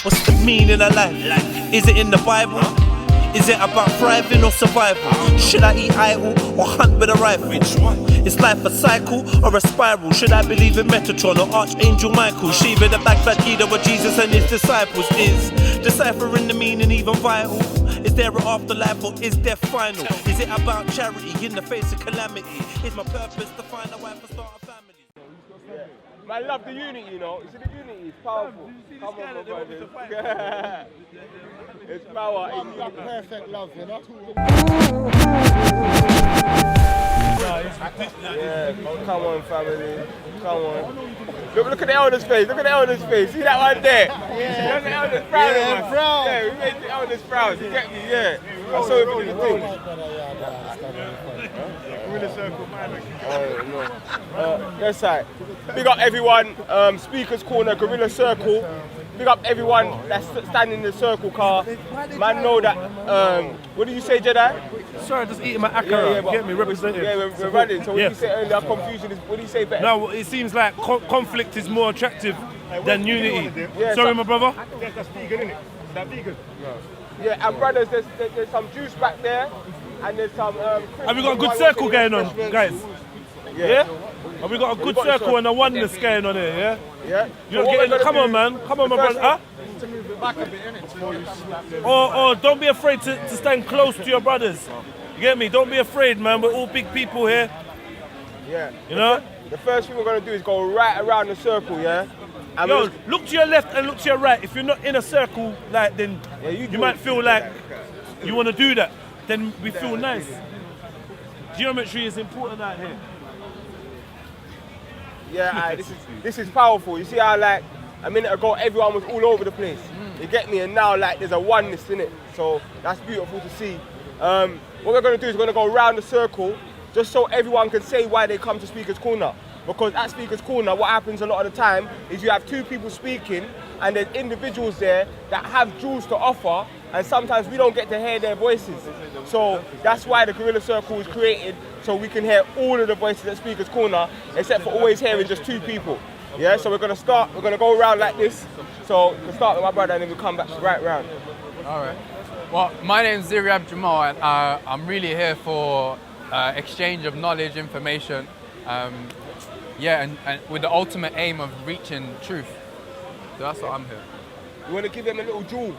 What's the meaning of life? Is it in the Bible? Is it about thriving or survival? Should I eat idle or hunt with a rifle? Is life a cycle or a spiral? Should I believe in Metatron or Archangel Michael? Shiva the backfat leader of Jesus and his disciples. Is deciphering the meaning even vital? Is there an afterlife or is death final? Is it about charity in the face of calamity? Is my purpose to find a wife and start a family? I love the unity, you know. You see the unity, it's powerful. Come on, my brothers. It's power. Love that perfect love, you know. Yeah, come on, family. Come on. Look at the elder's face. Look at the elder's face. See that one there? Yeah. Look at the elder's proud of us. Proud. Yeah, we made the elder's proud. You get me? Yeah. I saw it in the thing. We're in a circle, man. Oh, no. That's right. Big up everyone. Speakers Corner, Gorilla Circle. Big up everyone that's standing in the circle car. Man, know that. What did you say, Jedi? Sorry, just eating my akara. Yeah, Get me represented. Yeah, we're running. So what did you say earlier? Confusion is. What do you say better? No, it seems like conflict is more attractive than unity. Yeah, sorry, my brother. That's vegan, isn't it? That's vegan. Yeah, and brothers, there's some juice back there, and there's some. Have we got a good circle going on, guys? Yeah? Have we got a good circle and a oneness going on here, yeah? Yeah. You're not getting, come on, man. Come on, my brother. Huh? To move it back a bit, innit? Before you slap them. Or don't be afraid to stand close to your brothers. You get me? Don't be afraid, man. We're all big people here. Yeah. You know? The first thing we're going to do is go right around the circle, yeah? And Yo, look to your left and look to your right. If you're not in a circle, like, then you might feel like you want to do that. Then we feel nice. Geometry is important out here. Yeah, this is powerful. You see how, like, a minute ago everyone was all over the place. You get me? And now, like, there's a oneness in it. So that's beautiful to see. What we're going to do is we're going to go around the circle just so everyone can say why they come to Speaker's Corner. Because at Speaker's Corner, what happens a lot of the time is you have two people speaking and there's individuals there that have jewels to offer, and sometimes we don't get to hear their voices. So that's why the Gorilla Circle was created, so we can hear all of the voices at Speaker's Corner, except for always hearing just two people. Yeah, so we're going to go around like this. So we'll start with my brother and then we'll come back right round. All right. Well, my name's Ziriab Jamal, and I'm really here for exchange of knowledge, information, and with the ultimate aim of reaching truth. So that's what I'm here. You want to give them a little jewel?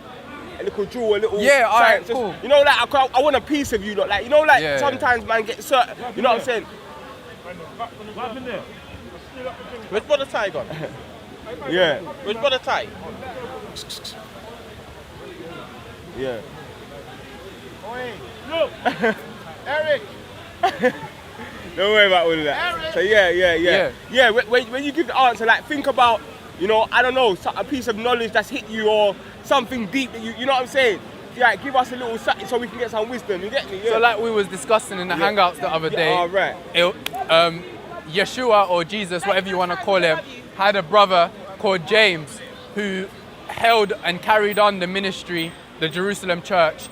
A little yeah, all right, cool. You know, like, I want a piece of you, like, you know, like, sometimes man get certain, you know what I'm saying? What happened there? Where's Brother Ty gone? Yeah. Where's Brother Ty? Yeah. Look! Eric! Don't worry about all of that. Eric. So yeah. When you give the answer, like, think about, you know, I don't know, a piece of knowledge that's hit you or something deep that you know what I'm saying? Yeah, give us a little something so we can get some wisdom, you get me? Yeah. So like we was discussing in the Hangouts the other day, right. Yeshua or Jesus, whatever you want to call him, had a brother called James who held and carried on the ministry, the Jerusalem church.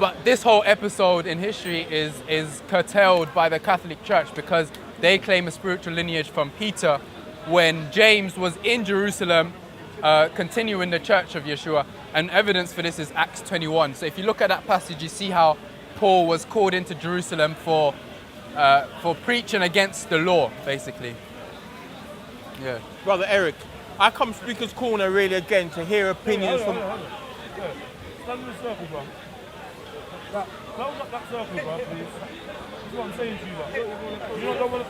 But this whole episode in history is curtailed by the Catholic Church because they claim a spiritual lineage from Peter when James was in Jerusalem continuing the church of Yeshua. And evidence for this is Acts 21. So if you look at that passage, you see how Paul was called into Jerusalem for preaching against the law, basically. Yeah. Brother Eric, I come Speaker's Corner really again to hear opinions from... Stand in the circle, bro. Close up that circle, bro, please. This is what I'm saying to you, bro. You don't want to...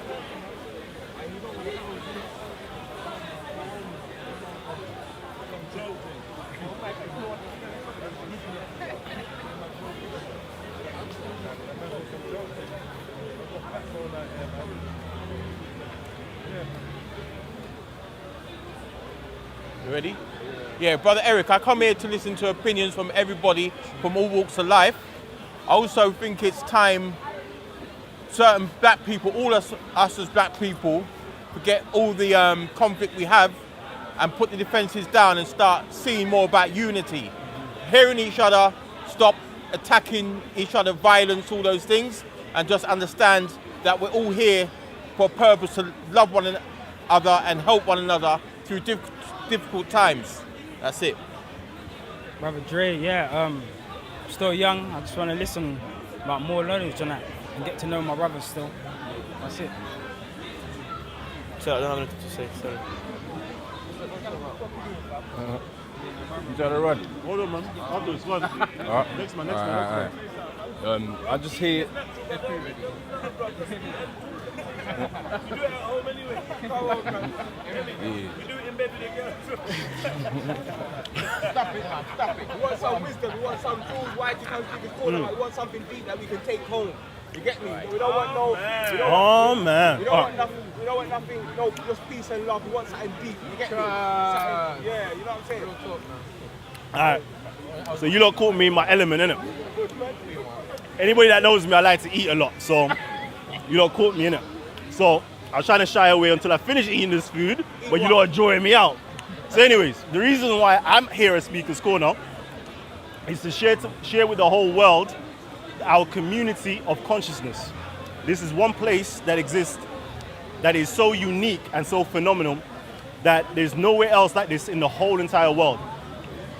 You ready? Yeah, Brother Eric, I come here to listen to opinions from everybody from all walks of life. I also think it's time certain black people, all us as black people, forget all the conflict we have and put the defences down and start seeing more about unity. Hearing each other, stop attacking each other, violence, all those things, and just understand that we're all here for a purpose to love one another and help one another through difficult times. That's it. Brother Dre, yeah. Still young. I just want to listen about more knowledge on that and get to know my brothers still. That's it. So I don't have anything to say. Sorry. You trying to run? Hold on, man. I'll do this one. Alright. Next man. Alright. I just hear. Stop it. We want some wisdom, we want some tools. Why do you come to this corner? We want something deep that we can take home. You get me? We don't want no. We don't want, man. We don't want nothing. We don't want nothing. No, just peace and love. We want something deep. You get me? Something, yeah, you know what I'm saying? Alright. So you lot caught me in my element, innit? Anybody that knows me, I like to eat a lot. So you lot caught me, innit? So I was trying to shy away until I finished eating this food, but you lot are drawing me out. So anyways, the reason why I'm here at Speaker's Corner is to share with the whole world our community of consciousness. This is one place that exists that is so unique and so phenomenal that there's nowhere else like this in the whole entire world.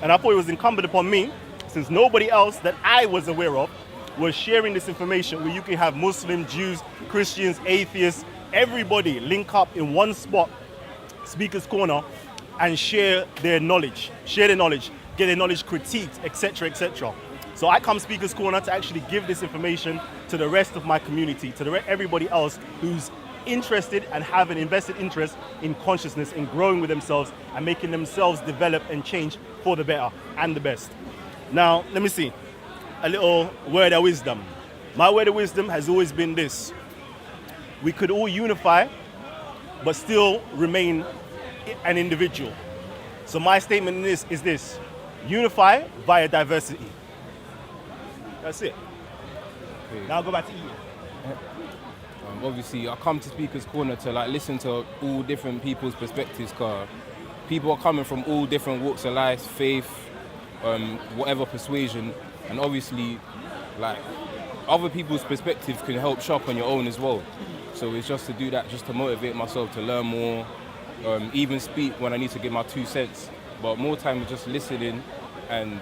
And I thought it was incumbent upon me, since nobody else that I was aware of was sharing this information, where you can have Muslims, Jews, Christians, atheists, everybody link up in one spot, Speaker's Corner, and share their knowledge, get their knowledge critiqued, etc., etc. So I come Speaker's Corner to actually give this information to the rest of my community, to everybody else who's interested and have an invested interest in consciousness, in growing with themselves and making themselves develop and change for the better and the best. Now, let me see, a little word of wisdom. My word of wisdom has always been this: we could all unify, but still remain an individual. So my statement in this is this: unify via diversity. That's it. Okay. Now I'll go back to eating. Obviously, I come to Speaker's Corner to listen to all different people's perspectives, cause people are coming from all different walks of life, faith, whatever persuasion, and obviously, other people's perspectives can help sharpen your own as well. So it's just to do that, just to motivate myself to learn more, even speak when I need to give my 2 cents. But more time is just listening, and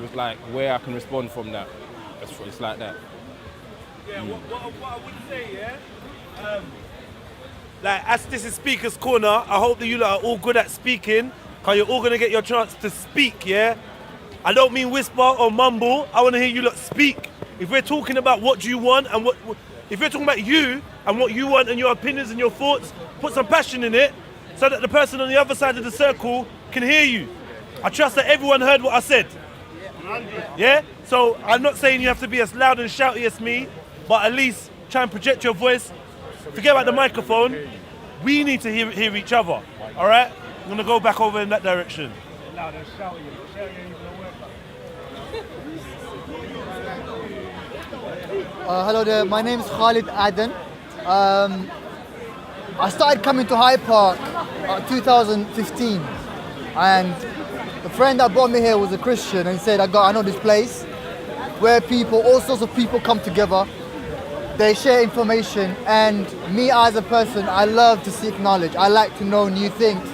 with where I can respond from that. It's like that. Yeah, what I would say, as this is Speaker's Corner, I hope that you lot are all good at speaking, because you're all going to get your chance to speak, yeah? I don't mean whisper or mumble. I want to hear you lot speak. If we're talking about what you want and if we're talking about you and what you want and your opinions and your thoughts, put some passion in it so that the person on the other side of the circle can hear you. I trust that everyone heard what I said. Yeah? So I'm not saying you have to be as loud and shouty as me, but at least try and project your voice. Forget about the microphone. We need to hear each other. All right? I'm going to go back over in that direction. Loud and shouty. Hello there, my name is Khalid Aden. I started coming to Hyde Park 2015, and the friend that brought me here was a Christian, and he said, I know this place where all sorts of people come together, they share information, and me as a person, I love to seek knowledge. I like to know new things,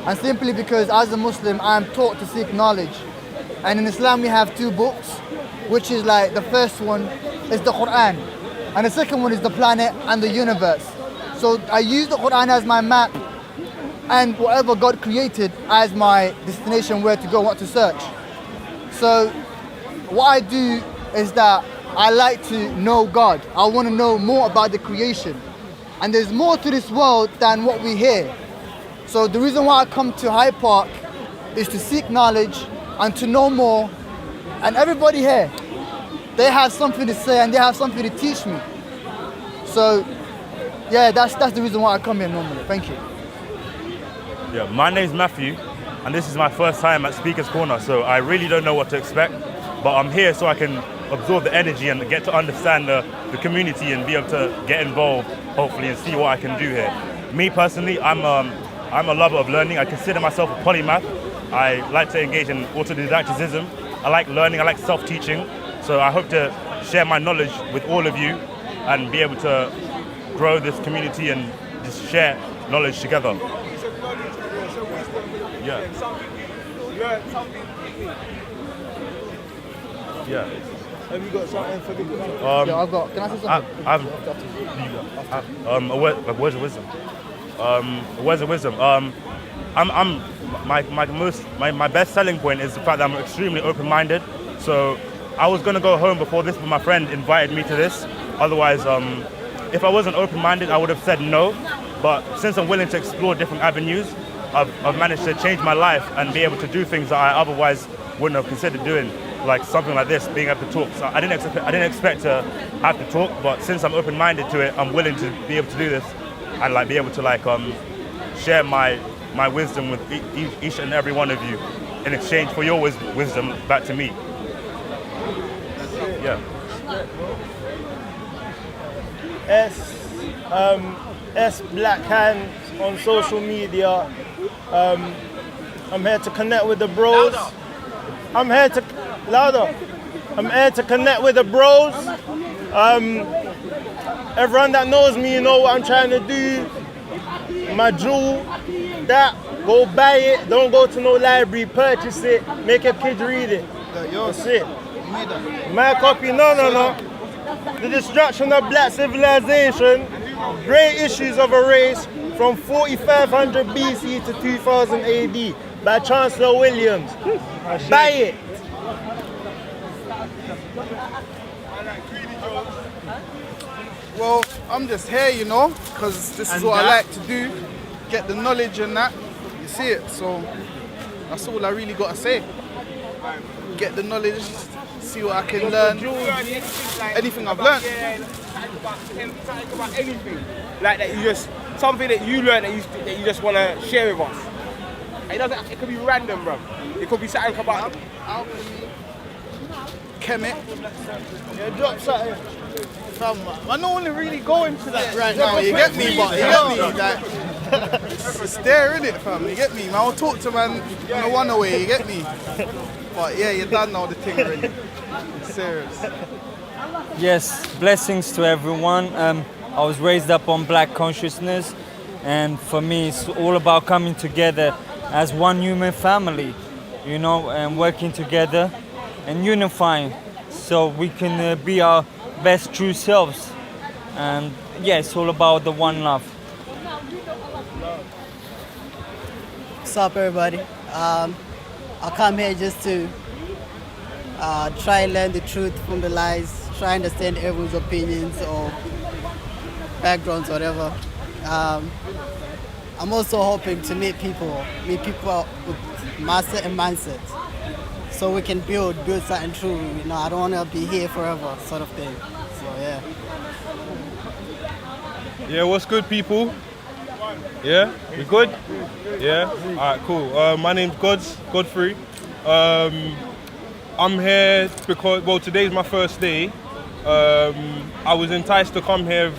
and simply because as a Muslim, I am taught to seek knowledge. And in Islam we have 2 books, which is the first one is the Quran, and the second one is the planet and the universe. So I use the Quran as my map and whatever God created as my destination, where to go, what to search. So what I do is that I like to know God. I want to know more about the creation. And there's more to this world than what we hear. So the reason why I come to Hyde Park is to seek knowledge and to know more. And everybody here, they have something to say and they have something to teach me. So yeah, that's the reason why I come here normally. Thank you. Yeah, my name's Matthew, and this is my first time at Speaker's Corner, so I really don't know what to expect, but I'm here so I can absorb the energy and get to understand the community and be able to get involved, hopefully, and see what I can do here. Me personally, I'm a lover of learning. I consider myself a polymath. I like to engage in autodidacticism. I like learning, I like self-teaching, so I hope to share my knowledge with all of you and be able to grow this community and just share knowledge together. Yeah. learn something. Yeah. Have you got something for the good? Yeah, I've got. Can I say something? Words of wisdom. Words of wisdom. My best selling point is the fact that I'm extremely open-minded. So I was gonna go home before this, but my friend invited me to this. Otherwise, if I wasn't open-minded, I would have said no. But since I'm willing to explore different avenues, I've managed to change my life and be able to do things that I otherwise wouldn't have considered doing, like something like this, being able to talk. So I didn't expect to have to talk, but since I'm open-minded to it, I'm willing to be able to do this and like be able to like share my wisdom with each and every one of you in exchange for your wisdom back to me. Yeah. S Black Hands on social media. I'm here to connect with the bros. I'm here to connect with the bros. Everyone that knows me, you know what I'm trying to do. My jewel, that, go buy it. Don't go to no library, purchase it. Make your kids read it. That's it. My copy, no. The destruction of black civilization, great issues of a race from 4500 BC to 2000 AD by Chancellor Williams. Buy it. Well, I'm just here, you know, because this is what I like to do, get the knowledge and that, you see it, so that's all I really got to say. Get the knowledge, see what I can learn, anything I've learned. Something about anything, like that something that you learned that you just want to share with us. It could be random, bro. It could be something about Kemet. Yeah, drop something. I don't want to really go into that right now, you get me, but you get me, like, it's there, innit, fam, you get me, man, I'll talk to man in a one away, you get me, but yeah, you done know the thing already, serious. Yes, blessings to everyone. I was raised up on black consciousness, and for me it's all about coming together as one human family, you know, and working together and unifying so we can be our best true selves. And yeah, it's all about the one love. What's up, everybody? I come here just to try and learn the truth from the lies, try and understand everyone's opinions or backgrounds, whatever. I'm also hoping to meet people with master and mindset, so we can build something true. You know, I don't want to be here forever, sort of thing. So yeah. Yeah, what's good, people? Yeah, we good? Yeah. All right, cool. My name's Godfrey. I'm here because, well, today's my first day. I was enticed to come here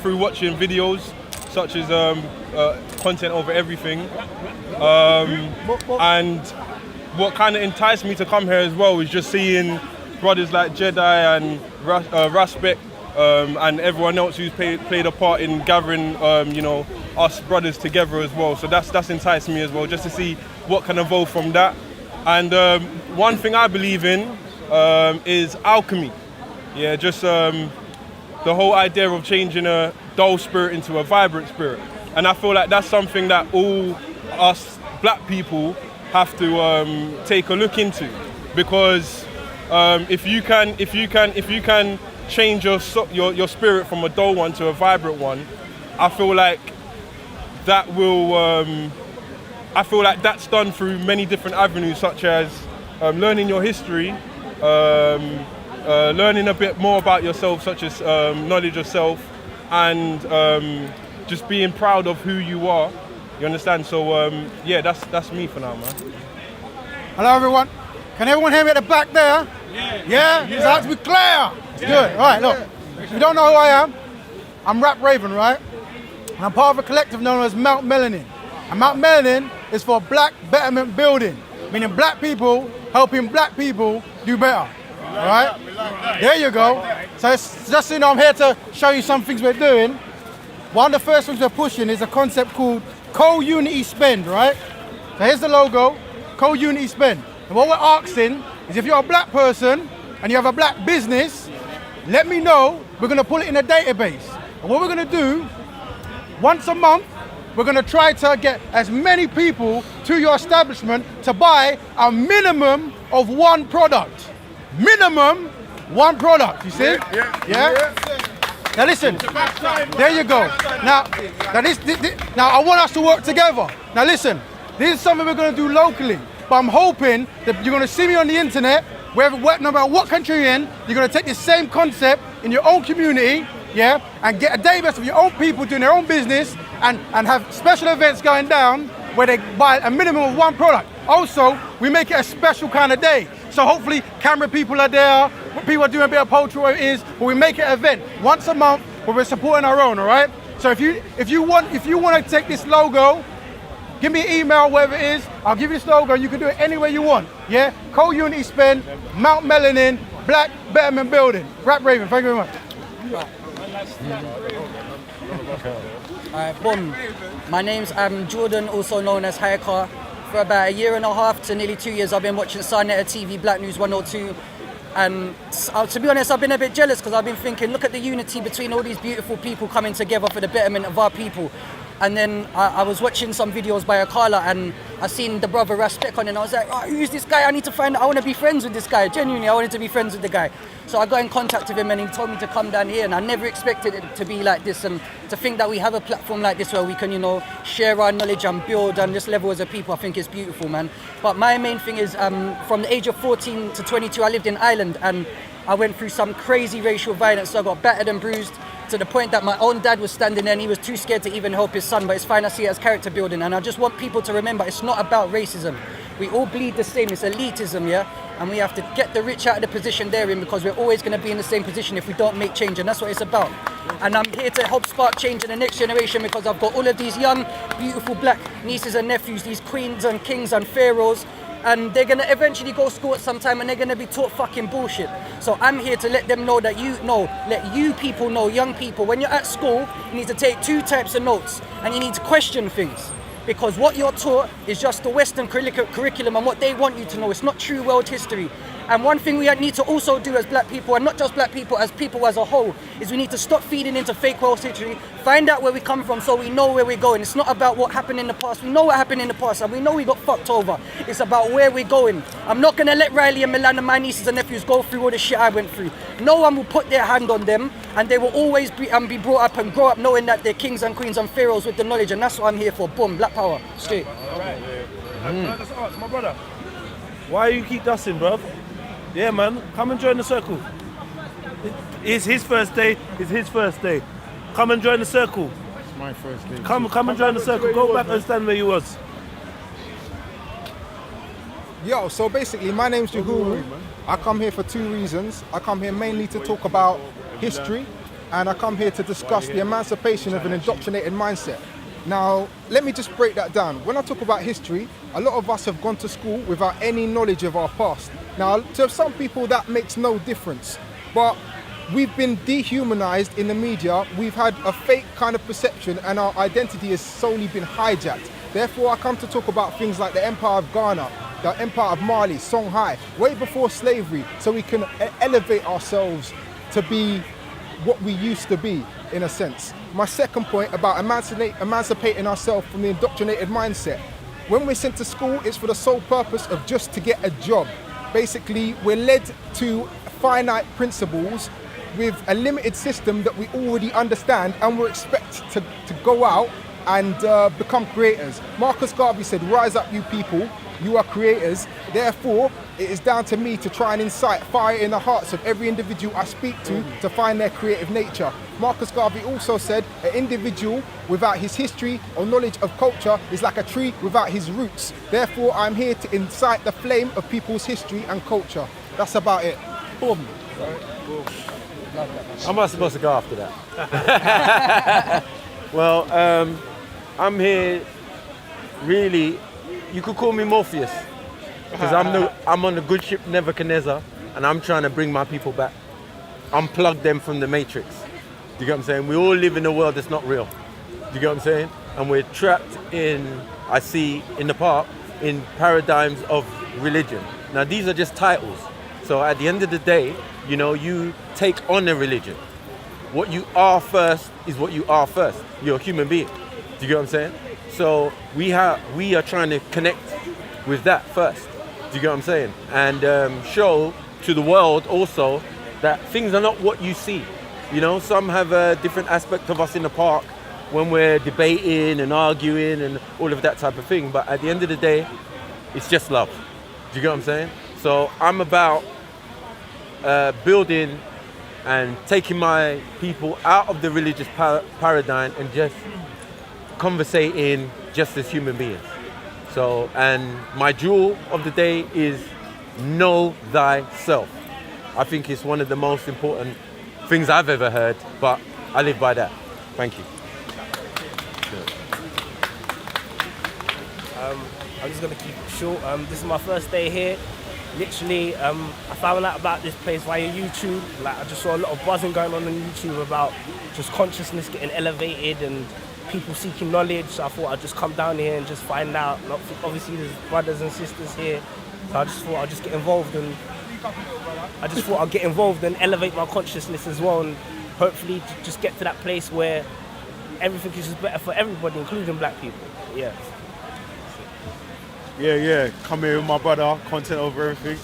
through watching videos such as content over everything. And what kind of enticed me to come here as well was just seeing brothers like Jedi and Raspek and everyone else who's played a part in gathering, you know, us brothers together as well. So that's enticed me as well, just to see what can evolve from that. And one thing I believe in is alchemy. Yeah, just the whole idea of changing a dull spirit into a vibrant spirit. And I feel like that's something that all us black people have to take a look into, because if you can change your spirit from a dull one to a vibrant one, I feel like that will. I feel like that's done through many different avenues, such as learning your history, learning a bit more about yourself, such as knowledge of self, and just being proud of who you are. You understand? So yeah, that's me for now, man. Hello, everyone. Can everyone hear me at the back there? Yeah? It's out to be clear. It's good. All right, look. If you don't know who I am, I'm Rap Raven, right? And I'm part of a collective known as Mount Melanin. And Mount Melanin is for black betterment building, meaning black people helping black people do better. All right? There you go. So it's just so you know, I'm here to show you some things we're doing. One of the first things we're pushing is a concept called co-unity spend, right? So here's the logo. co-unity spend. And what we're asking is if you're a black person and you have a black business, let me know. We're going to pull it in a database. And what we're going to do, once a month, we're going to try to get as many people to your establishment to buy a minimum of one product. Minimum one product, you see? Yeah? Now listen, there you go. Now I want us to work together. Now listen, this is something we're going to do locally, but I'm hoping that you're going to see me on the internet, no matter what country you're in, you're going to take this same concept in your own community, yeah, and get a database of your own people doing their own business and have special events going down where they buy a minimum of one product. Also, we make it a special kind of day. So hopefully camera people are there, people are doing a bit of poetry, whatever it is, but we make it an event once a month where we're supporting our own, all right? So if you want to take this logo, give me an email, whatever it is, I'll give you this logo, you can do it any way you want, yeah? Co-unity spend, Mount Melanin, Black Betterment Building. Rap Raven, thank you very much. Alright, boom. My name's Jordan, also known as Hayaka. For about 1.5 years to nearly 2 years, I've been watching Sarnetta TV, Black News 102. And to be honest, I've been a bit jealous because I've been thinking, look at the unity between all these beautiful people coming together for the betterment of our people. And then I was watching some videos by Akala and I seen the brother Raspek on it and I was like, oh, who's this guy? I need to find out. I want to be friends with this guy. Genuinely, I wanted to be friends with the guy. So I got in contact with him and he told me to come down here and I never expected it to be like this and to think that we have a platform like this where we can, share our knowledge and build on this level as a people. I think it's beautiful, man. But my main thing is from the age of 14 to 22, I lived in Ireland and I went through some crazy racial violence. So I got battered and bruised to the point that my own dad was standing there and he was too scared to even help his son, but it's fine, I see it as character building. And I just want people to remember it's not about racism. We all bleed the same, it's elitism, yeah? And we have to get the rich out of the position they're in because we're always going to be in the same position if we don't make change, and that's what it's about. And I'm here to help spark change in the next generation because I've got all of these young, beautiful black nieces and nephews, these queens and kings and pharaohs, and they're gonna eventually go to school at some time and they're gonna be taught fucking bullshit. So I'm here to let them know that let you people know, young people, when you're at school, you need to take 2 types of notes and you need to question things. Because what you're taught is just the Western curriculum and what they want you to know. It's not true world history. And one thing we need to also do as black people, and not just black people, as people as a whole, is we need to stop feeding into fake world history, find out where we come from so we know where we're going. It's not about what happened in the past. We know what happened in the past and we know we got fucked over. It's about where we're going. I'm not going to let Riley and Milan and my nieces and nephews go through all the shit I went through. No one will put their hand on them and they will always be brought up and grow up knowing that they're kings and queens and pharaohs with the knowledge, and that's what I'm here for. Boom, black power, straight. All right. Can I just ask, my brother, why you keep dusting, bruv? Yeah, man, come and join the circle. It's his first day. It's his first day. Come and join the circle. It's my first day. Come and join the circle. Go back and stand where you was. Yo, so basically, my name's Jahuru. I come here for 2 reasons. I come here mainly to talk about history, and I come here to discuss the emancipation of an indoctrinated mindset. Now, let me just break that down. When I talk about history, a lot of us have gone to school without any knowledge of our past. Now, to some people, that makes no difference. But we've been dehumanized in the media. We've had a fake kind of perception, and our identity has solely been hijacked. Therefore, I come to talk about things like the Empire of Ghana, the Empire of Mali, Songhai, way before slavery, so we can elevate ourselves to be what we used to be, in a sense. My second point about emancipating ourselves from the indoctrinated mindset. When we're sent to school, it's for the sole purpose of just to get a job. Basically, we're led to finite principles with a limited system that we already understand, and we're expected to go out and become creators. Marcus Garvey said, rise up, you people, you are creators. Therefore, it is down to me to try and incite fire in the hearts of every individual I speak to find their creative nature. Marcus Garvey also said, an individual without his history or knowledge of culture is like a tree without his roots. Therefore, I'm here to incite the flame of people's history and culture. That's about it. Boom. Am I supposed to go after that? Well, I'm here really, you could call me Morpheus, because I'm on the good ship Nebuchadnezzar, and I'm trying to bring my people back. Unplug them from the matrix. Do you get what I'm saying? We all live in a world that's not real. Do you get what I'm saying? And we're trapped in, I see in the park, in paradigms of religion. Now, these are just titles. So at the end of the day, you know, you take on a religion. What you are first is what you are first. You're a human being. Do you get what I'm saying? So we are trying to connect with that first. Do you get what I'm saying? And show to the world also that things are not what you see. You know, some have a different aspect of us in the park when we're debating and arguing and all of that type of thing. But at the end of the day, it's just love. Do you get what I'm saying? So I'm about building and taking my people out of the religious paradigm and just conversating just as human beings. So, and my jewel of the day is know thyself. I think it's one of the most important things I've ever heard, but I live by that. Thank you. I'm just gonna keep it short. This is my first day here. Literally, I found out about this place via YouTube. Like, I just saw a lot of buzzing going on YouTube about just consciousness getting elevated and people seeking knowledge. So I thought I'd just come down here and just find out. And obviously, there's brothers and sisters here. So I just thought I'd just get involved and elevate my consciousness as well, and hopefully just get to that place where everything is just better for everybody, including black people. Yeah. Yeah. Come here with my brother, content over everything.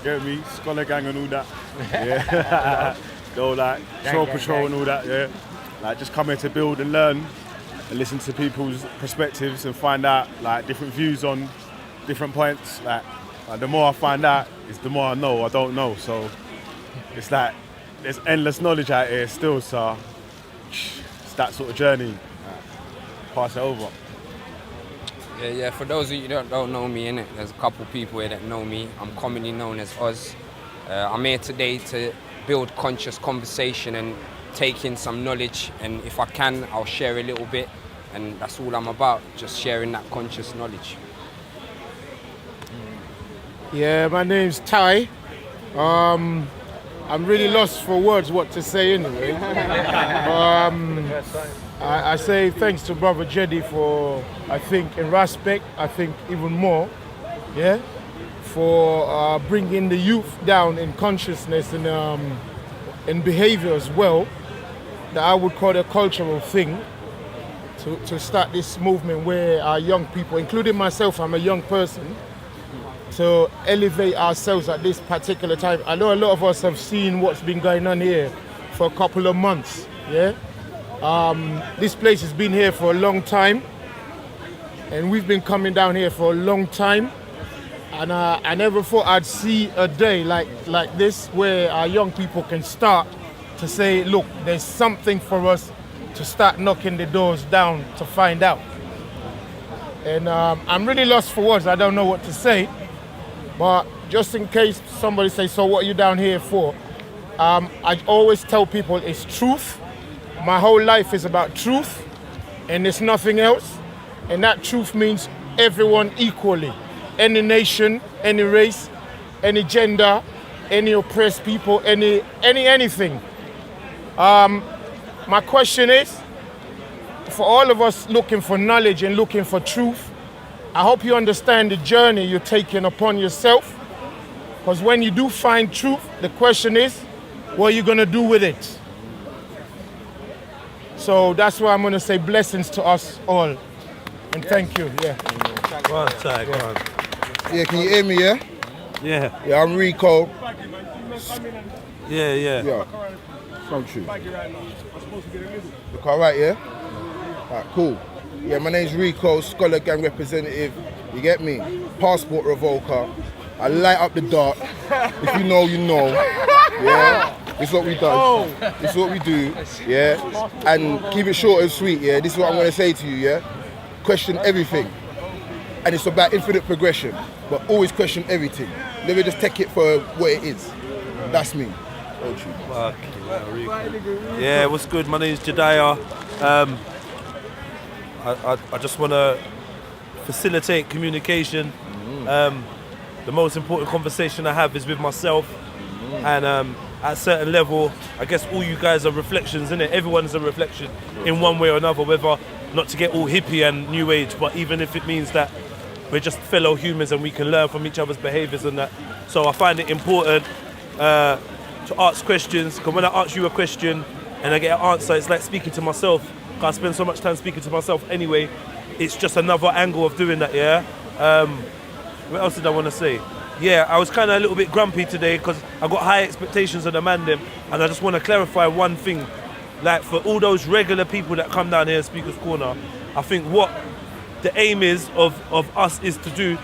Get me? Scholar gang and all that. Yeah. Go like Troll Patrol and all that, yeah. Like just come here to build and learn and listen to people's perspectives and find out like different views on different points. Like the more I find out, is the more I know I don't know. So it's like there's endless knowledge out here still, so it's that sort of journey. Pass it over. Yeah, for those of you that don't know me, innit, there's a couple people here that know me. I'm commonly known as Oz. I'm here today to build conscious conversation and take in some knowledge, and if I can, I'll share a little bit, and that's all I'm about, just sharing that conscious knowledge. Yeah, my name's Ty. I'm really lost for words what to say anyway. I say thanks to Brother Jedi for, I think, in respect, I think even more, yeah, for bringing the youth down in consciousness and in behavior as well, that I would call a cultural thing, to start this movement where our young people, including myself, I'm a young person, to elevate ourselves at this particular time. I know a lot of us have seen what's been going on here for a couple of months, yeah? This place has been here for a long time, and we've been coming down here for a long time, and I never thought I'd see a day like this where our young people can start to say, look, there's something for us to start knocking the doors down to find out. And I'm really lost for words. I don't know what to say, but just in case somebody says, so what are you down here for? I always tell people it's truth. My whole life is about truth, and there's nothing else. And that truth means everyone equally. Any nation, any race, any gender, any oppressed people, anything. My question is, for all of us looking for knowledge and looking for truth, I hope you understand the journey you're taking upon yourself. Because when you do find truth, the question is, what are you going to do with it? So that's why I'm going to say blessings to us all. And thank you, yeah. One time, go on. Yeah, can you hear me, yeah? Yeah. Yeah, I'm Rico. Yeah. Yeah. Thank you. Look all right, yeah? All right, cool. Yeah, my name's Rico, Scholar Gang representative. You get me? Passport revoker. I light up the dark. If you know, you know. Yeah? It's what we do. It's what we do. Yeah? And keep it short and sweet, yeah? This is what I'm going to say to you, yeah? Question everything. And it's about infinite progression. But always question everything. Never just take it for what it is. That's me. Yeah, what's good? My name's Jedediah. I just want to facilitate communication. The most important conversation I have is with myself, and at a certain level, I guess all you guys are reflections, innit? Everyone's a reflection in one way or another, whether not to get all hippie and new age, but even if it means that we're just fellow humans and we can learn from each other's behaviours and that. So I find it important to ask questions, because when I ask you a question and I get an answer, it's like speaking to myself. I spend so much time speaking to myself anyway. It's just another angle of doing that, yeah? What else did I want to say? Yeah, I was kind of a little bit grumpy today because I got high expectations of the man them, and I just want to clarify one thing. Like, for all those regular people that come down here at Speaker's Corner, I think what the aim is of us is to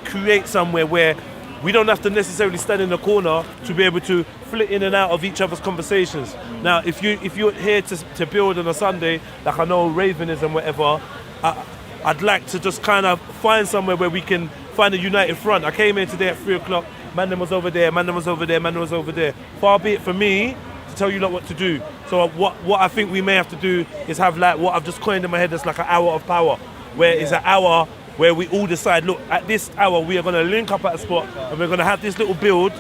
create somewhere where we don't have to necessarily stand in the corner to be able to flit in and out of each other's conversations. Now, if you're here to build on a Sunday, like I know Raven is and whatever, I'd like to just kind of find somewhere where we can find a united front. I came here today at 3 o'clock, man was over there, man was over there, man was over there. Far be it for me to tell you lot what to do. So what I think we may have to do is have like what I've just coined in my head as like an hour of power, where it's an hour where we all decide, look, at this hour we are going to link up at a spot and we're going to have this little build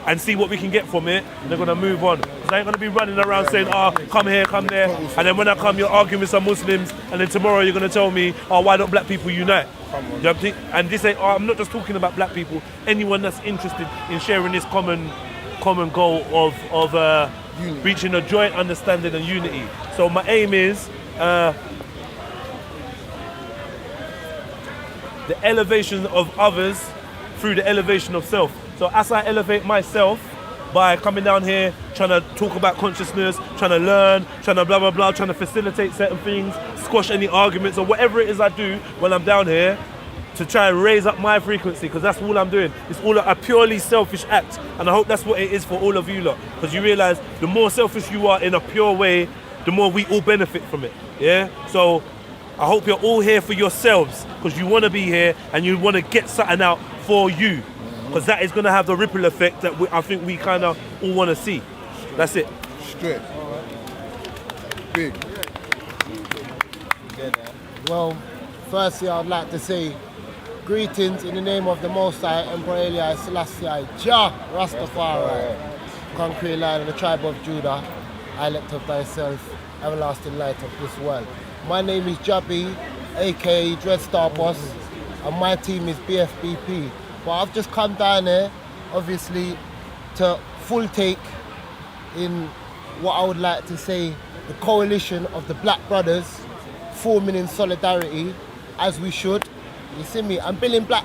and see what we can get from it, and they're going to move on. Because I ain't going to be running around saying, come here, come there, and then when I come you're arguing with some Muslims, and then tomorrow you're going to tell me, why don't black people unite? You know what I'm saying? And this ain't, I'm not just talking about black people, anyone that's interested in sharing this common goal of reaching a joint understanding and unity. So my aim is the elevation of others through the elevation of self. So as I elevate myself by coming down here, trying to talk about consciousness, trying to learn, trying to blah, blah, blah, trying to facilitate certain things, squash any arguments or whatever it is I do when I'm down here to try and raise up my frequency, because that's all I'm doing. It's all a purely selfish act. And I hope that's what it is for all of you lot. Because you realize the more selfish you are in a pure way, the more we all benefit from it. Yeah? So I hope you're all here for yourselves, because you want to be here and you want to get something out for you, because that is going to have the ripple effect that I think we kind of all want to see. That's it. Straight. Big. Well, firstly, I'd like to say greetings in the name of the Most High, Emperor Haile Selassie, Jah Rastafari, Concrete Lion of the tribe of Judah, elect of thyself, everlasting light of this world. My name is Jabby, aka Dreadstar Boss, and my team is BFBP. But I've just come down here, obviously, to full take in what I would like to say the coalition of the Black Brothers forming in solidarity, as we should. You see me? And building black,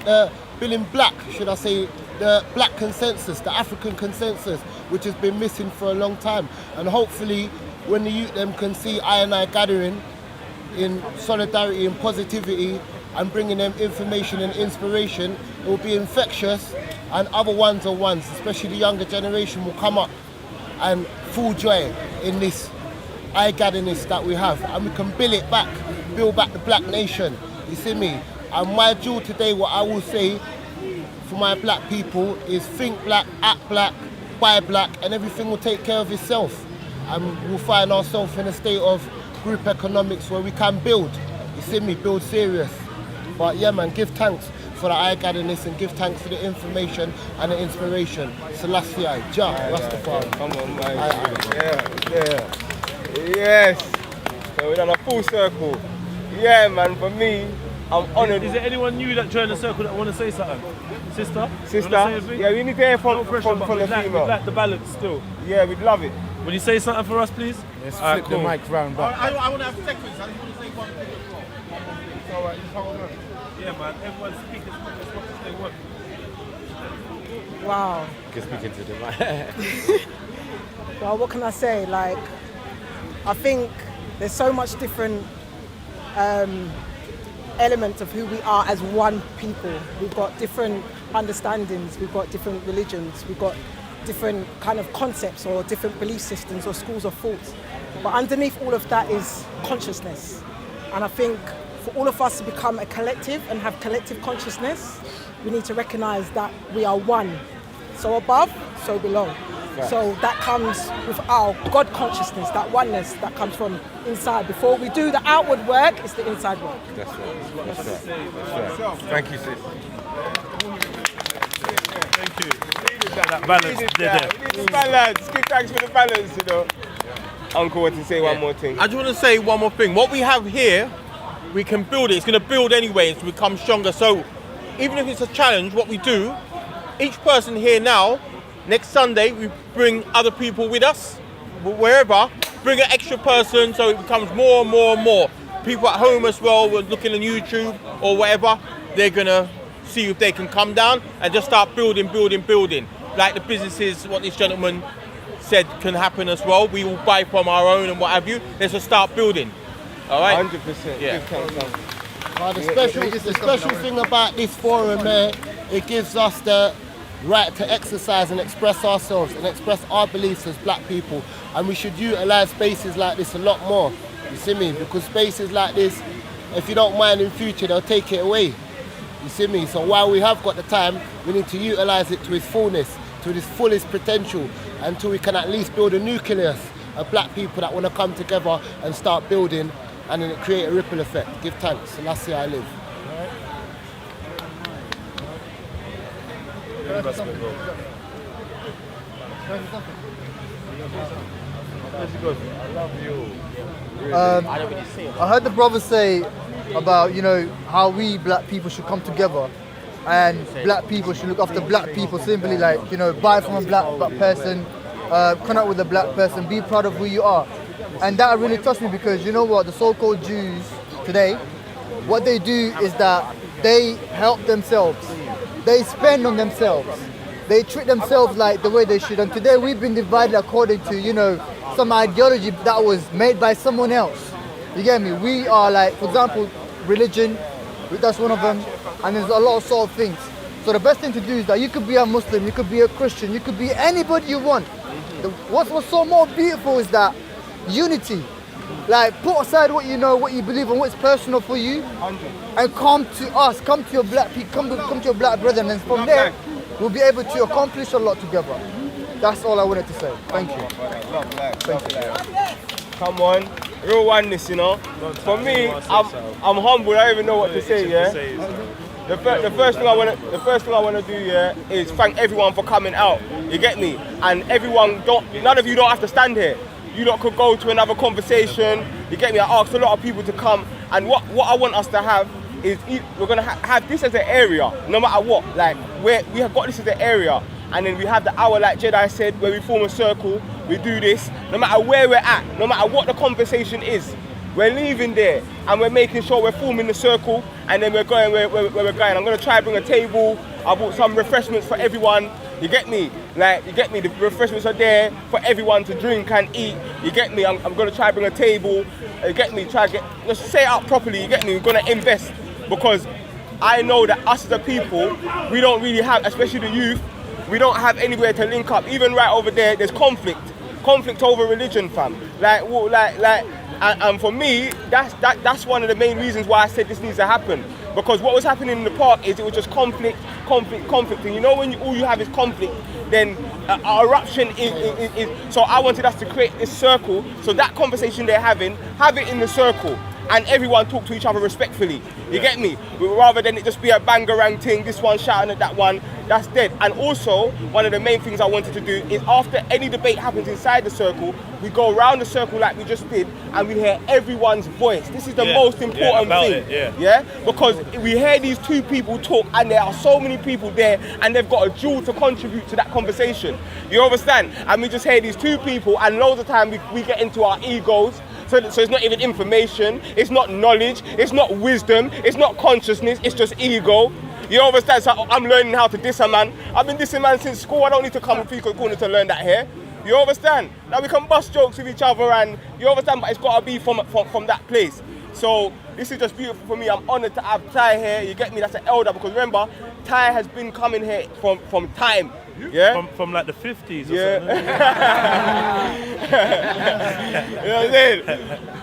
should I say, the black consensus, the African consensus, which has been missing for a long time. And hopefully, when the youth them can see I gathering in solidarity and positivity and bringing them information and inspiration, it will be infectious, and other ones, especially the younger generation, will come up and full joy in this I-gatherness that we have, and we can build back the black nation. You see me? And my jewel today, what I will say for my black people is think black, act black, buy black, and everything will take care of itself. And we'll find ourselves in a state of group economics where we can build. You see me? Build serious. But yeah, man, give thanks for the I-gatherness and give thanks for the information and the inspiration. Selassie, Jah, Rastafari. Come on, man. Yeah. Yes. So we're done a full circle. Yeah, man, for me, I'm honoured. Is there anyone new that joined the circle that want to say something? Sister? Yeah, we need to hear from the female. We'd like the balance still. Yeah, we'd love it. Will you say something for us, please? Let's flip the mic round back. I want to have seconds. I just want to say one thing as well. All right, just hold on. Yeah, man. Everyone's speaking as much as they want. Wow. Just speaking to the mic. Well, what can I say? Like, I think there's so much different elements of who we are as one people. We've got different understandings, we've got different religions, we've got different kind of concepts or different belief systems or schools of thought. But underneath all of that is consciousness. And I think for all of us to become a collective and have collective consciousness, we need to recognize that we are one. So above, so below. Right. So that comes with our God consciousness, that oneness that comes from inside. Before we do the outward work, it's the inside work. That's right. Thank you, sis. Thank you. That balance. We need the balance. Give thanks for the balance, you know. Uncle wants to say one more thing. I just want to say one more thing. What we have here, we can build it. It's going to build anyway to become stronger. So even if it's a challenge, what we do, each person here now, next Sunday, we bring other people with us, wherever, bring an extra person so it becomes more and more and more. People at home as well, who are looking on YouTube or whatever, they're gonna see if they can come down and just start building. Like the businesses, what this gentleman said can happen as well. We will buy from our own and what have you. Let's just start building. All right? 100%. Yeah. The special thing about this forum, it gives us the right to exercise and express ourselves and express our beliefs as black people. And we should utilise spaces like this a lot more. You see me? Because spaces like this, if you don't mind in future, they'll take it away. You see me? So while we have got the time, we need to utilise it to its fullness, to its fullest potential, until we can at least build a nucleus of black people that want to come together and start building, and then it create a ripple effect. Give thanks, and that's how I live. I heard the brother say about, you know, how we black people should come together and black people should look after black people, simply like, you know, buy from a black person, connect with a black person, be proud of who you are. And that really touched me because, you know what, the so-called Jews today, what they do is that they help themselves. They spend on themselves. They treat themselves like the way they should. And today we've been divided according to, you know, some ideology that was made by someone else. You get me? We are like, for example, religion, that's one of them. And there's a lot of sort of things. So the best thing to do is that you could be a Muslim, you could be a Christian, you could be anybody you want. What's so more beautiful is that unity. Like, put aside what you know, what you believe, and what's personal for you, and come to us, come to your black people, come to your black brethren, and from there, we'll be able to accomplish a lot together. That's all I wanted to say. Thank you. Thank you. Come on, real oneness, you know. For me, I'm humble. I don't even know what to say. Yeah. The first thing I want to do, yeah, is thank everyone for coming out. You get me? And everyone none of you don't have to stand here. You lot could go to another conversation. You get me? I asked a lot of people to come, and what I want us to have is we're gonna have this as an area, no matter what. Like we have got this as an area, and then we have the hour, like Jedi said, where we form a circle. We do this, no matter where we're at, no matter what the conversation is. We're leaving there, and we're making sure we're forming the circle, and then we're going where we're going. I'm gonna try and bring a table. I bought some refreshments for everyone. You get me? Like, you get me? The refreshments are there for everyone to drink and eat. You get me? I'm gonna try and bring a table. You get me? Let's say it out properly. You get me? We're gonna invest, because I know that us as a people, we don't really have, especially the youth, we don't have anywhere to link up. Even right over there, there's conflict over religion, fam. And for me, that's one of the main reasons why I said this needs to happen. Because what was happening in the park is it was just conflict. And you know, when all you have is conflict, then eruption is. So I wanted us to create this circle, so that conversation they're having, have it in the circle. And everyone talk to each other respectfully. You get me? Rather than it just be a bangarang thing, this one shouting at that one, that's dead. And also, one of the main things I wanted to do is after any debate happens inside the circle, we go around the circle like we just did, and we hear everyone's voice. This is the most important thing. Yeah? Because we hear these two people talk, and there are so many people there, and they've got a jewel to contribute to that conversation. You understand? And we just hear these two people, and loads of time we get into our egos. So it's not even information, it's not knowledge, it's not wisdom, it's not consciousness, it's just ego. You understand? So I'm learning how to diss a man. I've been dissing man since school. I don't need to come with Pico Corner to learn that here. You understand? Now we can bust jokes with each other, and you understand, but it's got to be from that place. So this is just beautiful for me. I'm honoured to have Ty here. You get me? That's an elder, because remember, Ty has been coming here from time. Yeah? From like the 50s or yeah. something. You know what I'm saying?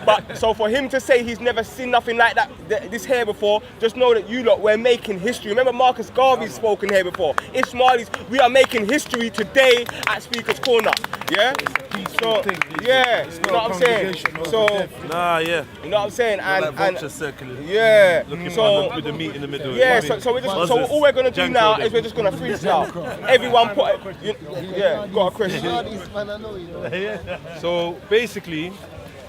But so for him to say he's never seen nothing like that, this here before, just know that you lot, we're making history. Remember Marcus Garvey's spoken here before. Ismailis, we are making history today at Speaker's Corner. Yeah? So, yeah, you know what I'm saying? So, yeah. You know what I'm saying? And vulture circling. Yeah. Looking so, with the meat in the middle. Yeah, so all we're gonna do now is we're just gonna freestyle. Everyone put got a question. So basically,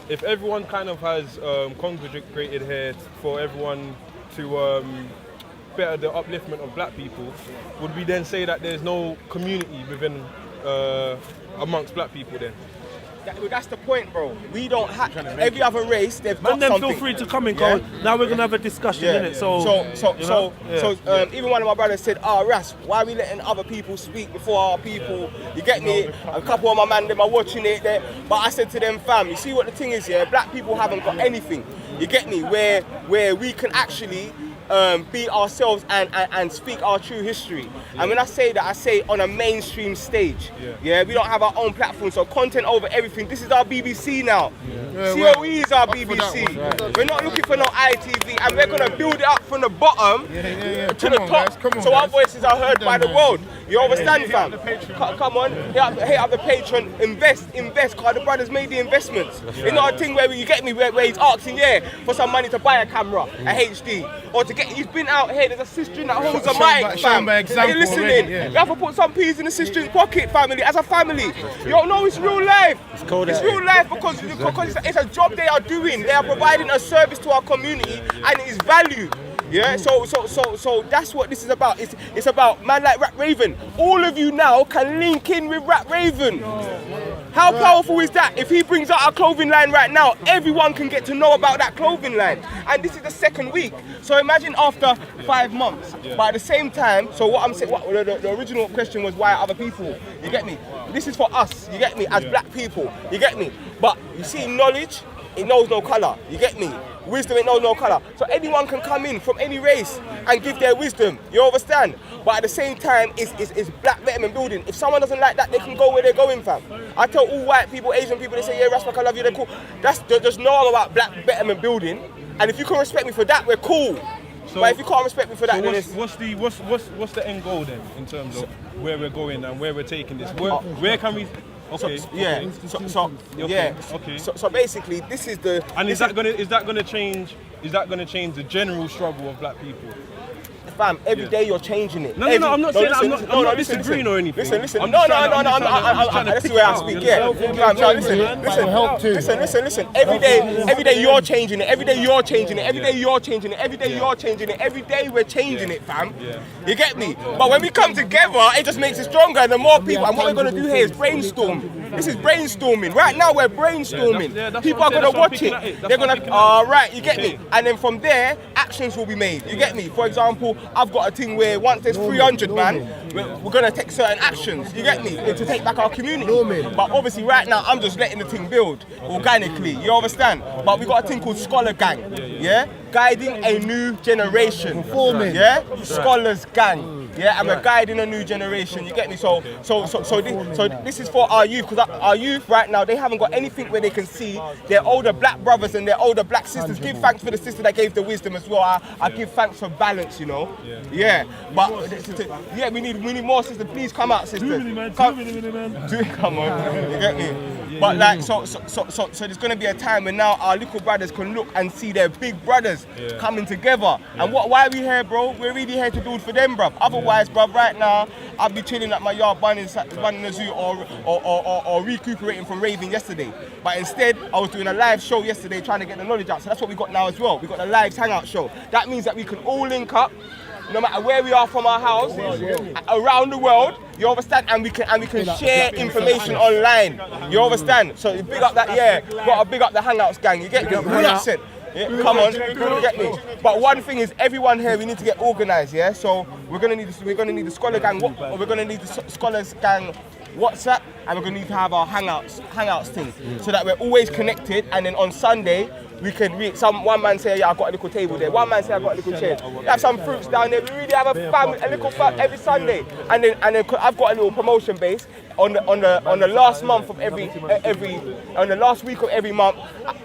if everyone kind of has congregated here for everyone to better the upliftment of black people, would we then say that there's no community within amongst black people then? That's the point, bro. We don't have every other race. They've got then something. feel free to come in, Cole. Now we're gonna have a discussion, innit? Even one of my brothers said, Ras, why are we letting other people speak before our people? You get me? A couple of my man, them are watching it there. But I said to them, fam, you see what the thing is, yeah? Black people haven't got anything. You get me? Where we can actually be ourselves and speak our true history. And when I say that, I say on a mainstream stage. Yeah, we don't have our own platform, so content over everything. This is our BBC now. COE is our BBC. We're not looking for no ITV, and we're gonna build it up from the bottom to the top, so our voices are heard by the world. You understand, fam? Come on, hit up the Patreon, invest, because the brothers made the investments. It's not a thing where you get me, where he's asking, for some money to buy a camera, a HD, or to get. He's been out here. There's a sister that holds a mic, fam. Hey, listening. You have to put some peas in the sister's pocket, family. As a family, you don't know it's real life. It's real life because it's a job they are doing. They are providing a service to our community, and it is valued. Yeah, so that's what this is about. It's about man like Rap Raven. All of you now can link in with Rap Raven. How powerful is that? If he brings out our clothing line right now, everyone can get to know about that clothing line. And this is the second week. So imagine after 5 months. But at the same time, so what I'm saying, the original question was why other people? You get me? This is for us. You get me? As black people. You get me? But you see, knowledge, it knows no color. You get me? Wisdom, it knows no color. So anyone can come in from any race and give their wisdom. You understand? But at the same time, it's black betterment building. If someone doesn't like that, they can go where they're going, fam. I tell all white people, Asian people, they say, yeah, Raspak, I love you, they're cool. Just know I'm about black betterment building. And if you can respect me for that, we're cool. So, but if you can't respect me for that, then what's the end goal then in terms of where we're going and where we're taking this? Where can we? Okay. So basically, this is the. And is that gonna change? Is that gonna change the general struggle of black people? Fam, every day you're changing it. No, I'm not saying I'm not disagreeing or anything. Listen. This is where I speak. Listen. Every day you're changing it. Every day you're changing it. Every day you're changing it. Every day you're changing it. Every day we're changing it, fam. You get me? But when we come together, it just makes it stronger. And the more people, and what we're gonna do here is brainstorm. This is brainstorming. Right now we're brainstorming. People are gonna watch it. They're gonna, alright, you get me? And then from there, actions will be made. You get me? For example, I've got a thing where once there's 300 man, we're gonna take certain actions, you get me, to take back our community. But obviously right now I'm just letting the thing build organically, you understand? But we got a thing called Scholar Gang, yeah? Guiding a new generation, yeah? Scholars Gang. Yeah, and we're guiding a new generation. You get me? So this is for our youth, because our youth right now, they haven't got anything where they can see their older black brothers and their older black sisters. Give thanks for the sister that gave the wisdom as well. I give thanks for balance, you know. Yeah. But we need more sisters. Please come out, sisters. 2 minutes, man. Come on. You get me? But like so there's gonna be a time when now our little brothers can look and see their big brothers coming together. And why are we here, bro? We're really here to build for them, bruv. Otherwise, bruv, right now, I'll be chilling at my yard running the zoo or recuperating from raving yesterday. But instead, I was doing a live show yesterday trying to get the knowledge out. So that's what we got now as well. We got a live hangout show. That means that we can all link up, no matter where we are from our house, around the world, you understand? And we can share information online. You understand? So big up that, gotta big up the Hangouts gang. You get me? 100%. Yeah, come on, you get me. But one thing is, everyone here, we need to get organised, yeah. So we're gonna need the Scholar Gang, we're gonna need the Scholars Gang WhatsApp, and we're gonna need to have our Hangouts thing, so that we're always connected. And then on Sunday, we can one man say, yeah, I got a little table there. One man say, I got a little chair. We have some fruits down there. We really have a little fun every Sunday. And then I've got a little promotion base on the last month of on the last week of every month.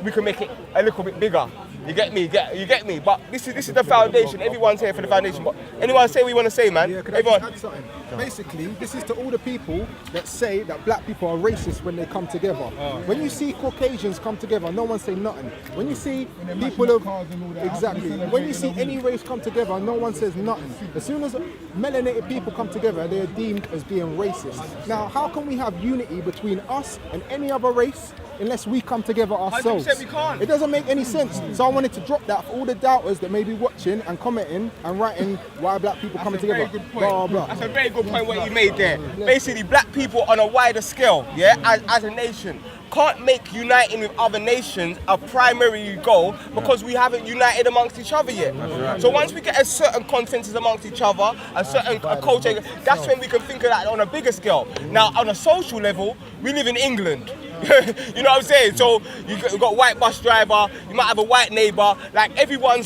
We can make it a little bit bigger. You get me? You get me? But this is the foundation. Everyone's here for the foundation. But anyone say what you want to say, man? Yeah, everyone. Add something? Basically, this is to all the people that say that black people are racist when they come together. When you see Caucasians come together, no one say nothing. When you see people of when you see any race come together, no one says nothing. As soon as melanated people come together, they are deemed as being racist. Now, how can we have unity between us and any other race unless we come together ourselves? 100% we can't. It doesn't make any sense. So I wanted to drop that for all the doubters that may be watching and commenting and writing why black people coming together. Very good point. Blah, blah. That's a very good point what you made there. Basically, black people on a wider scale, yeah, as a nation, can't make uniting with other nations a primary goal because we haven't united amongst each other yet. So once we get a certain consensus amongst each other, a certain culture, that's when we can think of that on a bigger scale. Now, on a social level, we live in England. You know what I'm saying? So you've got white bus driver, you might have a white neighbour, like everyone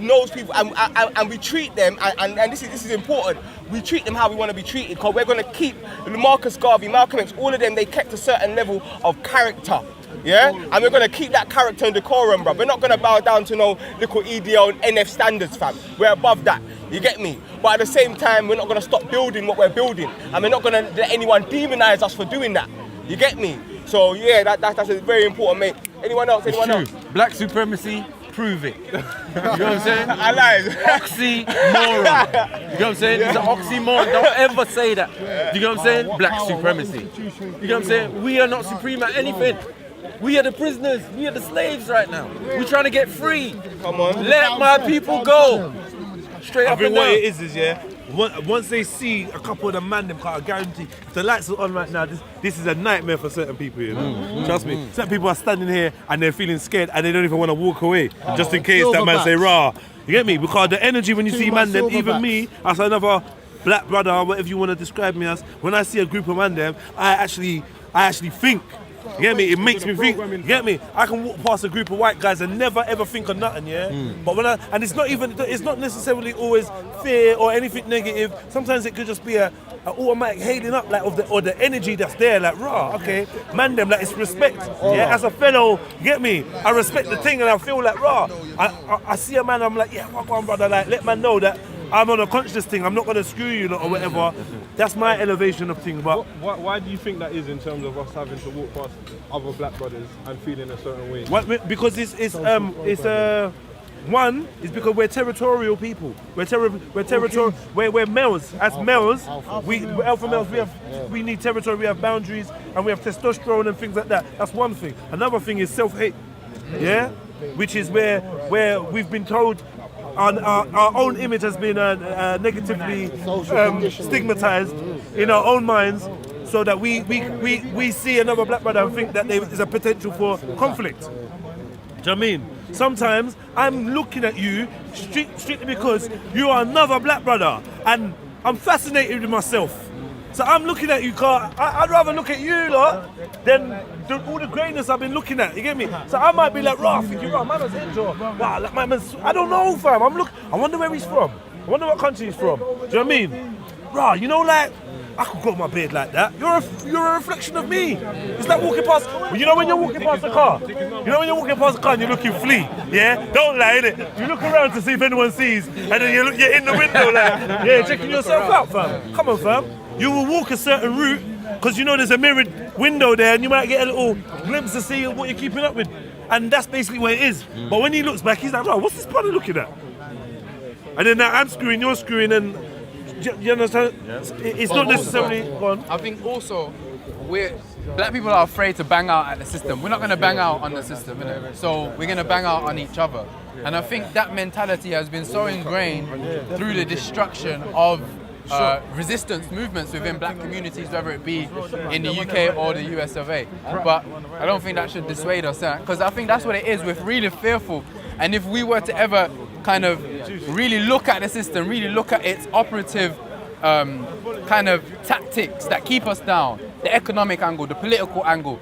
knows people, and we treat them, and this is important, we treat them how we want to be treated, because we're going to keep Marcus Garvey, Malcolm X, all of them, they kept a certain level of character. Yeah? And we're going to keep that character and decorum, bro. We're not going to bow down to no little EDL and NF standards, fam. We're above that. You get me? But at the same time, we're not going to stop building what we're building. And we're not going to let anyone demonize us for doing that. You get me? So yeah, that's a very important, mate. Anyone else? Anyone else? Black supremacy, prove it. You know what I'm saying? I lied. Oxymoron. You know what I'm saying? It's an oxymoron. Don't ever say that. You know what I'm saying? Black supremacy. You know what I'm saying? We are not supreme at anything. We are the prisoners. We are the slaves right now. We're trying to get free. Come on. Let my people go. Straight up I think and what down. it is yeah, once they see a couple of the man them, I guarantee, if the lights are on right now, this is a nightmare for certain people, you know. Trust me. Certain people are standing here and they're feeling scared and they don't even want to walk away, just in case that man say rah. You get me? Because the energy when you see man them, even me, as another black brother, whatever you want to describe me as, when I see a group of man them, I actually think. You get me? It makes me think. You get me? I can walk past a group of white guys and never ever think of nothing, yeah. But when and it's not necessarily always fear or anything negative. Sometimes it could just be a automatic hailing up, like or the energy that's there, like rah, okay, man, them, like it's respect. Yeah, as a fellow, you get me? I respect the thing and I feel like rah. I see a man, I'm like, yeah, walk on, brother, like let man know that I'm on a conscious thing. I'm not gonna screw you or whatever. That's my elevation of thing. But why do you think that is in terms of us having to walk past other black brothers and feeling a certain way? Because one is because we're territorial people. We're territorial. We're males. As males, alpha males, we need territory. We have boundaries and we have testosterone and things like that. That's one thing. Another thing is self-hate. Yeah, which is where we've been told. Our own image has been negatively stigmatized in our own minds, so that we see another black brother and think that there is a potential for conflict. Do you know what I mean? Sometimes I'm looking at you strictly because you are another black brother, and I'm fascinated with myself. So I'm looking at you, cause I'd rather look at you lot than all the greatness I've been looking at. You get me? So I might be like, rah, thinking, rah, man was injured. Wow, like my man's, I don't know, fam. I wonder where he's from. I wonder what country he's from. Do you know what I mean? Rah, you know, like, I could go my beard like that. You're a reflection of me. It's like walking past, you know when you're walking past a car? You know when you're walking past a car and you're looking flea? Yeah? Don't lie, innit? You look around to see if anyone sees, and then you're in the window like, yeah, checking yourself out, fam. Come on, fam. You will walk a certain route because you know there's a mirrored window there and you might get a little glimpse to see what you're keeping up with. And that's basically what it is. But when he looks back, he's like, oh, what's this brother looking at? And then now I'm screwing, you're screwing, and you understand? It's not necessarily gone. I think also black people are afraid to bang out at the system. We're not going to bang out on the system, innit? So we're going to bang out on each other. And I think that mentality has been so ingrained through the destruction of resistance movements within black communities, whether it be in the UK or the US of A. But I don't think that should dissuade us, because I think that's what it is. We're really fearful. And if we were to ever kind of really look at the system, really look at its operative kind of tactics that keep us down, the economic angle, the political angle,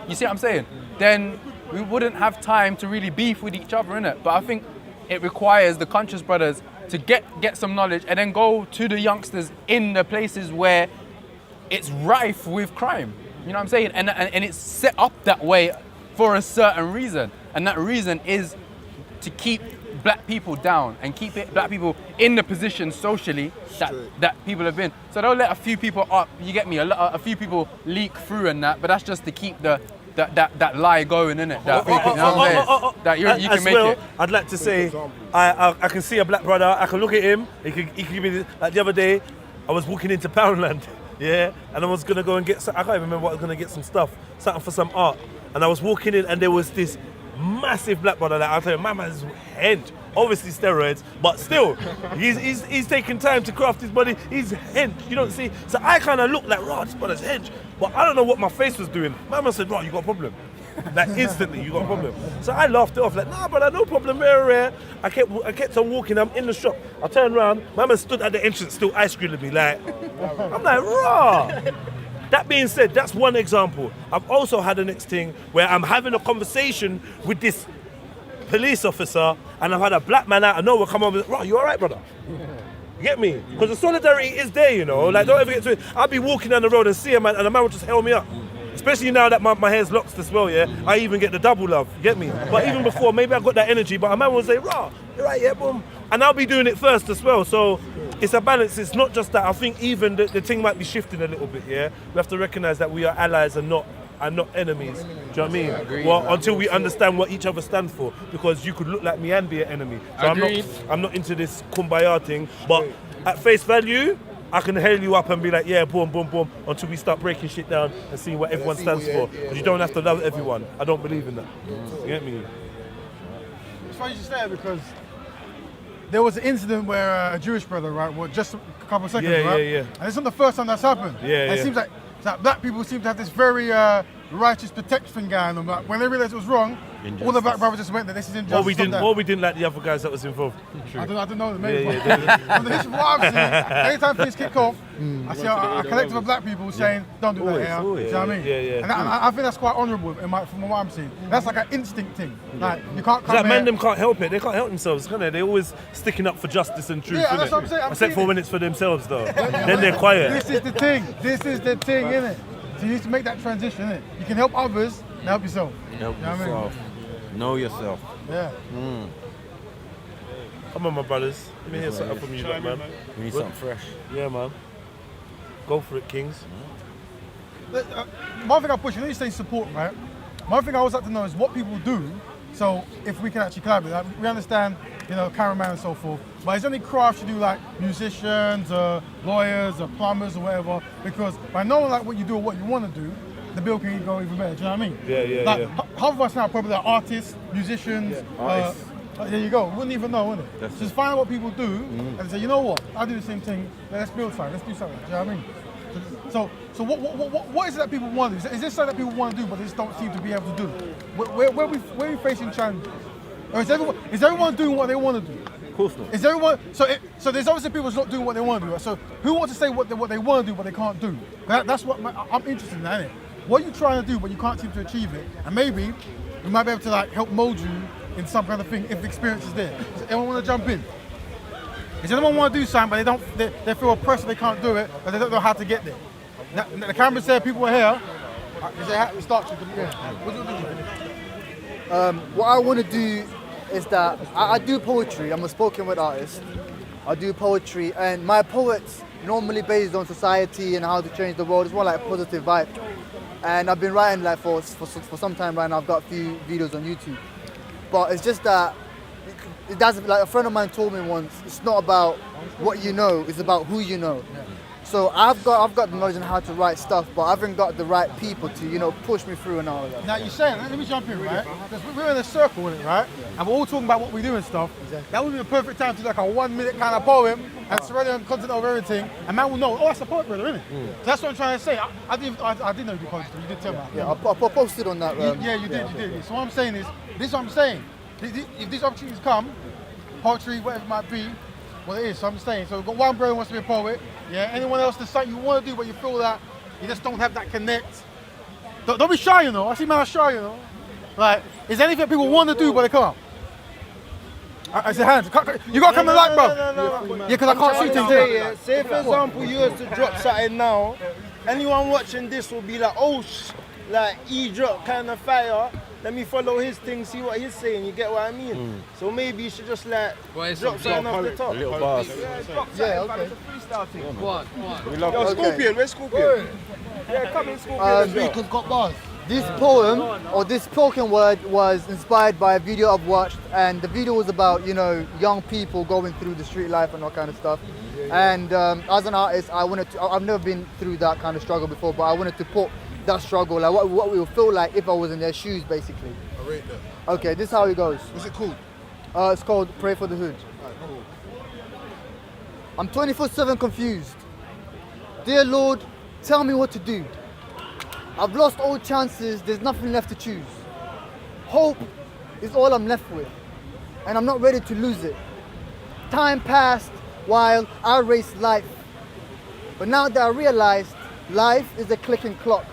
you see what I'm saying? Then we wouldn't have time to really beef with each other, innit? But I think it requires the conscious brothers to get some knowledge and then go to the youngsters in the places where it's rife with crime. You know what I'm saying? And it's set up that way for a certain reason. And that reason is to keep black people down and keep black people in the position socially that people have been. So they'll let a few people up, you get me, a few people leak through and that, but that's just to keep the that lie going, innit? That you know, that you can as make well, it. I'd like to say, I can see a black brother. I can look at him. He can give me this. Like the other day, I was walking into Poundland, yeah, and I was gonna go and get. I can't even remember what I was gonna get some stuff, something for some art. And I was walking in, and there was this massive black brother. Like I'll tell you, my man's hench. Obviously steroids, but still, he's taking time to craft his body. He's hench, you don't see. So I kind of looked like, "Raw, this brother's hench," but I don't know what my face was doing. My man said, "Raw, you got a problem." Like instantly, you got a problem. So I laughed it off, like, "Nah, brother, no problem, very rare." I kept on walking. I'm in the shop. I turned around. My man stood at the entrance, still ice creaming me. Like, I'm like, "Raw." That being said, that's one example. I've also had the next thing where I'm having a conversation with this police officer, and I've had a black man out of nowhere come over. "Right, you all right, brother?" You get me? Because the solidarity is there, you know. Like, don't ever get to it. I'll be walking down the road and see a man, and a man will just hail me up. Especially now that my hair's locked as well, yeah. I even get the double love. You get me? But even before, maybe I got that energy, but a man will say, "Raw, you're right, yeah, boom." And I'll be doing it first as well. So it's a balance. It's not just that. I think even the thing might be shifting a little bit, yeah. We have to recognize that we are allies and not enemies. Do you know what I mean? Agreed, well, man. until we understand what each other stands for, because you could look like me and be an enemy. So Agreed. I'm not into this kumbaya thing, but at face value, I can hail you up and be like, "Yeah, boom, boom, boom," until we start breaking shit down and seeing what everyone stands for. Because you don't have to love everyone. I don't believe in that. You get me? It's funny you should say that because there was an incident where a Jewish brother, right, well, just a couple of seconds, Yeah, right? yeah. And it's not the first time that's happened. Yeah, And it yeah. seems like black people seem to have this very righteous protection going on. Like, when they realised it was wrong, all the black brothers just went there. This is injustice. Or we didn't like the other guys that was involved. I don't know. Maybe. Yeah. From the history of what I've seen, anytime things kick off, I see a collective of black people saying, "Don't do that here." Do you know what I mean? Yeah. And I think that's quite honourable from what I'm seeing. That's like an instinct thing. Like, you can't come That here. man them can't help it. They can't help themselves, can they? They're always sticking up for justice and truth. Yeah, that's innit? what I'm saying. I'm Except for seeing when it's for themselves, though. Then they're quiet. This is the thing. This is the thing, innit? So you need to make that transition, innit? You can help others and help yourself. Help You know what I mean? yourself. Know yourself. Yeah. Come on, my brothers. Let me hear something from you, lot, man. We need something fresh. Yeah, man. Go for it, Kings. One thing I push, you know, you say support, right? One thing I always like to know is what people do. So if we can actually collaborate, like, we understand, you know, cameraman and so forth. But is there any crafts you do, like musicians, lawyers, or plumbers, or whatever? Because by knowing like what you do or what you want to do, the bill can go even better. Do you know what I mean? Yeah. Like, half of us now are probably like artists, musicians. artists. There you go. We wouldn't even know, wouldn't it? Definitely. Just find out what people do and say, you know what? I do the same thing. Let's build something. Let's do something. Do you know what I mean? So what is it that people want to do? Is this something that people want to do but they just don't seem to be able to do? Where are we facing challenges? Or is everyone doing what they want to do? Of course not. Is everyone so there's obviously people who's not doing what they want to do. So who wants to say what they want to do but they can't do? That's what I'm interested in, isn't it? What are you trying to do but you can't seem to achieve it? And maybe we might be able to like help mold you in some kind of thing if the experience is there. Does anyone want to jump in? Does anyone want to do something but they feel oppressed, they can't do it, but they don't know how to get there? Now, the camera said people are here. We start you. What do you do? What I want to do is that I do poetry. I'm a spoken word artist. I do poetry, and my poets normally based on society and how to change the world. It's more like a positive vibe. And I've been writing like for some time right now. I've got a few videos on YouTube. But it's just that it doesn't, like a friend of mine told me once, it's not about what you know, it's about who you know. So I've got the knowledge on how to write stuff, but I haven't got the right people to, you know, push me through and all of that. Now you're saying, let me jump in, right? Because we're in a circle with it, right? And we're all talking about what we do and stuff. That would be the perfect time to do like a 1 minute kind of poem and surround on content over everything. And man will know, oh, that's a poet brother, isn't it? So that's what I'm trying to say. I didn't know you did poetry, you did tell me. Yeah, I posted on that. Yeah, you did. So what I'm saying is, this is what I'm saying. If these opportunities come, poetry, whatever it might be, well, it is. So I'm saying. So we've got one brother who wants to be a poet. Yeah. Anyone else there's something you want to do, but you feel that you just don't have that connect. Don't be shy, you know. I see men are shy, you know. Like, is there anything people want to do, but they can't? I say hands. You gotta come to light, bro. Yeah, because I can't see things here. Say for example, you was to drop something now. Anyone watching this will be like, oh, like he dropped kind of fire. Let me follow his thing, see what he's saying. You get what I mean? So maybe you should just like drop something off the top. A little bars. Yeah, okay. It's a freestyle thing. What? We love Scorpion. Where's Scorpion? Yeah, come in, Scorpion. Rico's got bars. This poem, or this spoken word, was inspired by a video I've watched, and the video was about, you know, young people going through the street life and all kind of stuff. And as an artist, I've never been through that kind of struggle before, but I wanted to put that struggle, like what we would feel like if I was in their shoes, basically. I rate that. Okay, this is how it goes. What's it called? It's called Pray for the Hood. Alright, cool. I'm 24/7 confused. Dear Lord, tell me what to do. I've lost all chances, there's nothing left to choose. Hope is all I'm left with, and I'm not ready to lose it. Time passed while I raced life, but now that I realized life is a clicking clock.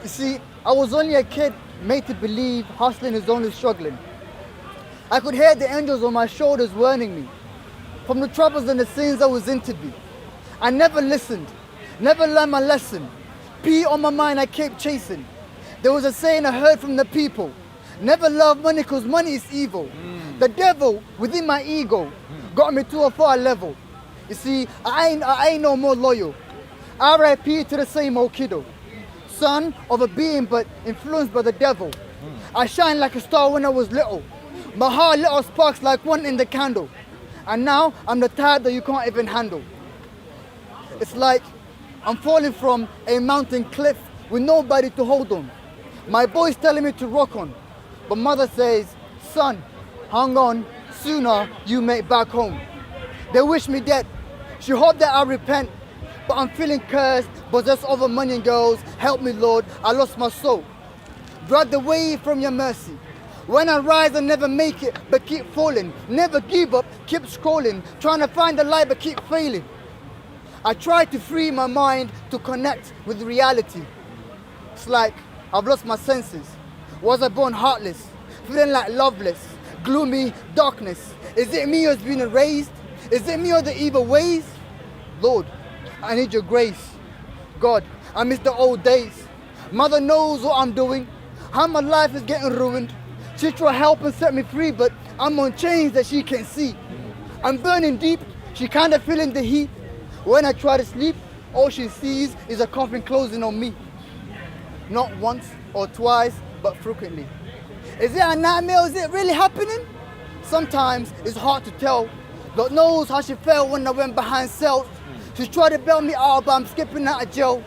You see, I was only a kid made to believe hustling is only struggling. I could hear the angels on my shoulders warning me from the troubles and the sins I was in to be. I never listened, never learned my lesson. P on my mind I kept chasing. There was a saying I heard from the people, never love money cause money is evil. The devil within my ego got me to a far level. You see, I ain't no more loyal. R.I.P. to the same old kiddo. Son of a being but influenced by the devil. I shined like a star when I was little. My heart lit up sparks like one in the candle. And now I'm the type that you can't even handle. It's like I'm falling from a mountain cliff with nobody to hold on. My boy's telling me to rock on, but mother says, son, hang on, sooner you make back home. They wish me dead. She hope that I repent, but I'm feeling cursed, possessed over money and girls. Help me, Lord, I lost my soul. Drag the way from your mercy. When I rise, I never make it, but keep falling. Never give up, keep scrolling. Trying to find the light, but keep failing. I try to free my mind to connect with reality. It's like I've lost my senses. Was I born heartless? Feeling like loveless, gloomy darkness. Is it me who's been erased? Is it me or the evil ways? Lord, I need your grace. God, I miss the old days. Mother knows what I'm doing. How my life is getting ruined. She try to help and set me free, but I'm on chains that she can't see. I'm burning deep, she kinda feeling the heat. When I try to sleep, all she sees is a coffin closing on me. Not once or twice, but frequently. Is it a nightmare or is it really happening? Sometimes it's hard to tell. Lord knows how she felt when I went behind cells. She tried to bail me out, but I'm skipping out of jail.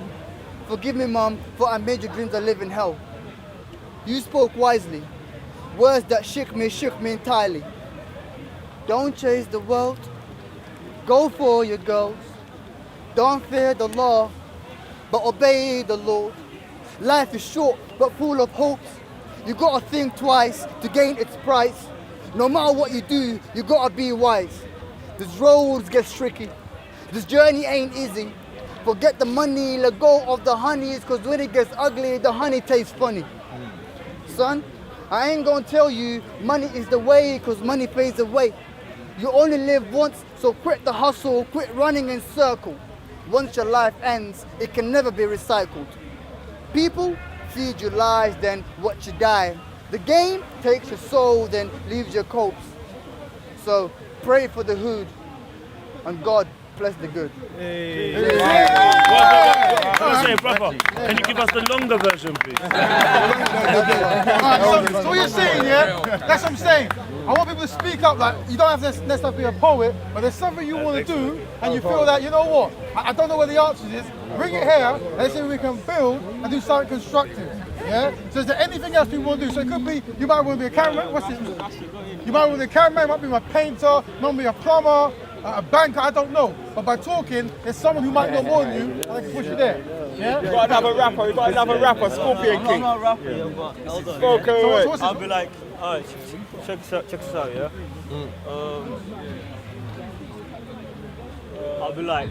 Forgive me, Mom, for I made your dreams I live in hell. You spoke wisely. Words that shook me entirely. Don't chase the world. Go for your goals. Don't fear the law, but obey the Lord. Life is short, but full of hopes. You gotta think twice to gain its price. No matter what you do, you gotta be wise. These roads get tricky. This journey ain't easy. Forget the money, let go of the honeys, cause when it gets ugly, the honey tastes funny. Son, I ain't gonna tell you money is the way, cause money fades away. You only live once, so quit the hustle, quit running in circles. Once your life ends, it can never be recycled. People feed you lies, then watch you die. The game takes your soul, then leaves your corpse. So pray for the hood, and God bless the good. Brother, can you give us the longer version, please? So what you're saying, yeah? That's what I'm saying. I want people to speak up. Like, you don't have to necessarily be a poet, but there's something you want to do, and you feel that, you know what? I don't know where the answer is. Bring it here, and let's see if we can build and do something constructive. Yeah? So is there anything else people want to do? So it could be, you might want to be a cameraman. What's it? You might want to be a cameraman, might be a painter, might be a plumber, a banker, I don't know. But by talking, there's someone who might know more than you, and they can push you there. Yeah? You got another rapper, Scorpion King. I'm not a rapper, yeah, but hold on. So what's I'll be like, alright, check this out, yeah? I'll be like,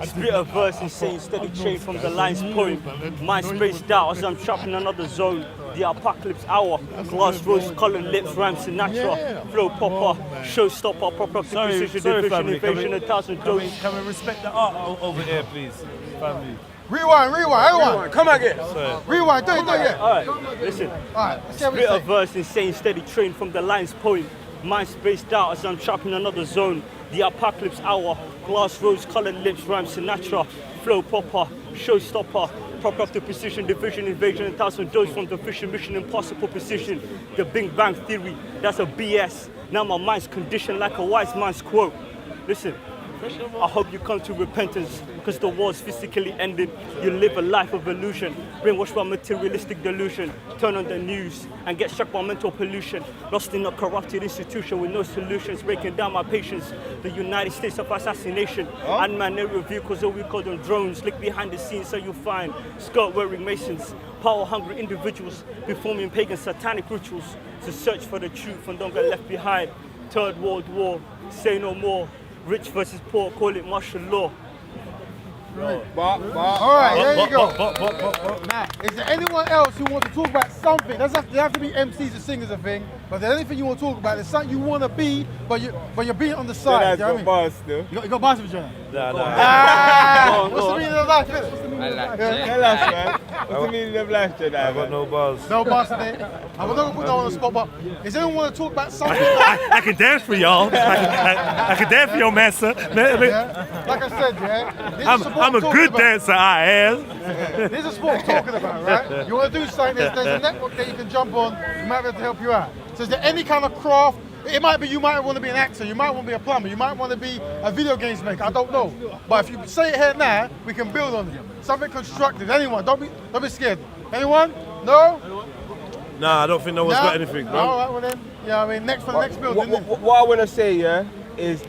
split a verse and saying steady train from the line's point. Mind spaced out as I'm trapped in another zone. The apocalypse hour, glass rose coloured lips, rhyme Sinatra, flow popper, showstopper, proper precision, division, invasion, 1,000 doses. Can we respect the art over here, please, family? Rewind, everyone. Come again. Rewind, do it, yeah. Alright, listen. Alright, split a verse and saying steady train from the line's point. Mind spaced out as I'm trapped in another zone. The apocalypse hour, glass rose coloured lips, rhyme Sinatra, flow proper, showstopper. Proper up the precision, division, invasion, and 1,000 dose from the vision, mission, impossible precision. The Big Bang Theory, that's a BS. Now my mind's conditioned like a wise man's quote. Listen, I hope you come to repentance because the war's physically ended. You live a life of illusion, brainwashed by materialistic delusion. Turn on the news and get struck by mental pollution. Lost in a corrupted institution with no solutions, breaking down my patience. The United States of assassination, unmanned aerial vehicles, or we call them drones. Look behind the scenes so you find skirt-wearing masons, power-hungry individuals performing pagan satanic rituals to search for the truth and don't get left behind. Third World War, say no more. Rich versus poor, call it martial law. All right, there you go. Now, is there anyone else who wants to talk about something? They have to be MCs and singers, I think. But if there's anything you want to talk about, there's something you want to be, but you're being on the side. You know what I mean? Bars still. You got bars for Jonah? Nah. What's the meaning of life? What's the meaning of life? Tell us, man. What's the meaning of life, Jedi? I got no bars. No bars today. I'm not going to put that on the spot, but does anyone want to talk about something? I can dance for y'all. I can dance for your master. Yeah? Like I said, yeah. This is I'm a good dancer, I am. This is what I'm talking about, right? You want to do something, there's a network that you can jump on, you might be able to help you out. So is there any kind of craft? It might be you might want to be an actor, you might want to be a plumber, you might want to be a video games maker, I don't know. But if you say it here now, we can build on it. Something constructive. Anyone, don't be scared. Anyone? No? Nah, I don't think no one's got anything, bro. All right, well then, yeah, I mean, next for the next build. What I want to say, yeah, is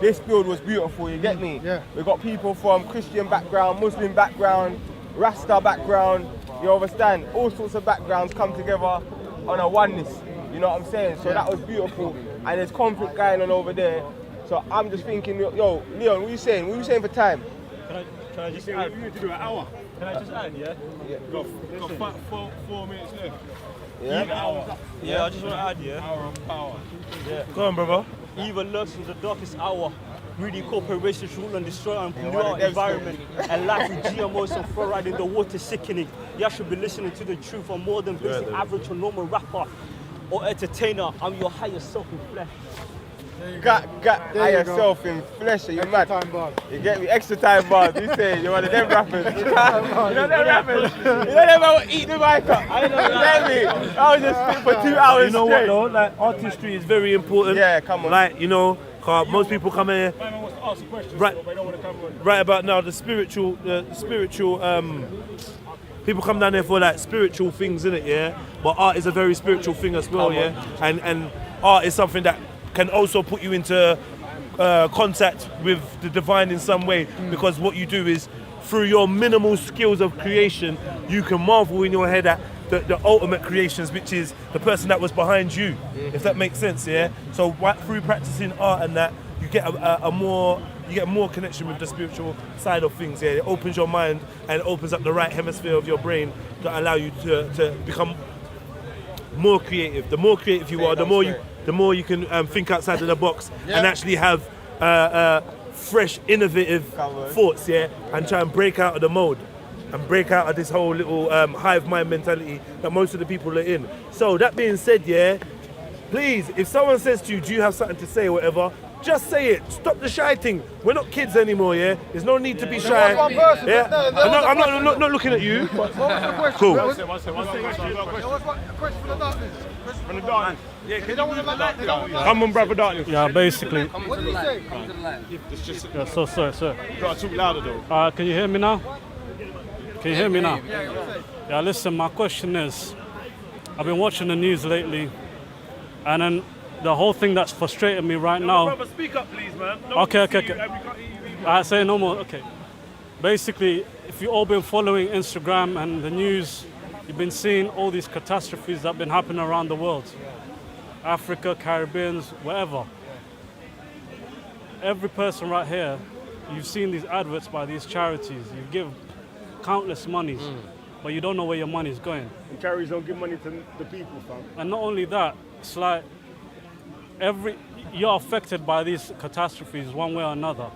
this build was beautiful, you get me? Yeah. We got people from Christian background, Muslim background, Rasta background, you understand? All sorts of backgrounds come together on a oneness, you know what I'm saying? So that was beautiful, and there's conflict going on over there. So I'm just thinking, yo, Leon, what are you saying? What are you saying for time? Can I just add? We need to do an hour. Can I just add, yeah? Got 4 minutes left. Yeah? Yeah, I just want to add, yeah? Hour of power. Yeah. Go on, brother. Evil lurks in the darkest hour. Greedy corporations rule and destroy and pollute our environment. And life with GMOs and fluoride in the water sickening. You should be listening to the truth. I'm more than basic average or normal rapper or entertainer. I'm your higher self in flesh. Got higher self in flesh, are you mad? You get me? Extra time bars. You say you're one of them rappers. You know them rappers? You know them I will eat the mic up. I know, you get me? I was just spit for 2 hours You know straight. what though? Like artistry is very important. Yeah, come on. Like, you know, most people come here right about now, the spiritual people come down there for like spiritual things, innit, yeah? But art is a very spiritual thing as well, yeah? And art is something that can also put you into contact with the divine in some way, because what you do is, through your minimal skills of creation, you can marvel in your head at the ultimate creations, which is the person that was behind you, if that makes sense, yeah? So through practicing art and that, you get a more connection with the spiritual side of things, yeah? It opens your mind and it opens up the right hemisphere of your brain to allow you to become more creative. The more creative you are, the more you can think outside of the box and actually have fresh, innovative thoughts, yeah, and try and break out of the mode and break out of this whole little hive mind mentality that most of the people are in. So that being said, yeah, please, if someone says to you, do you have something to say or whatever, just say it. Stop the shy thing. We're not kids anymore, yeah? There's no need to be shy. Yeah? I'm not looking at you. Cool. What's the question for the darkness? From the darkness. Yeah, they don't want to light. Come on, brother, darkness. Yeah, basically. What did he say? Yeah, so sorry, sir. You gotta talk louder though. Can you hear me now? Can you hear me now? Yeah, listen, my question is, I've been watching the news lately, and then the whole thing that's frustrating me right now. Brother, speak up, please, man. Okay. I say no more. Okay. Basically, if you've all been following Instagram and the news, you've been seeing all these catastrophes that have been happening around the world. Africa, Caribbean, wherever. Every person right here, you've seen these adverts by these charities. You give countless monies, but you don't know where your money is going. And charities don't give money to the people, fam. And not only that, it's like you're affected by these catastrophes one way or another.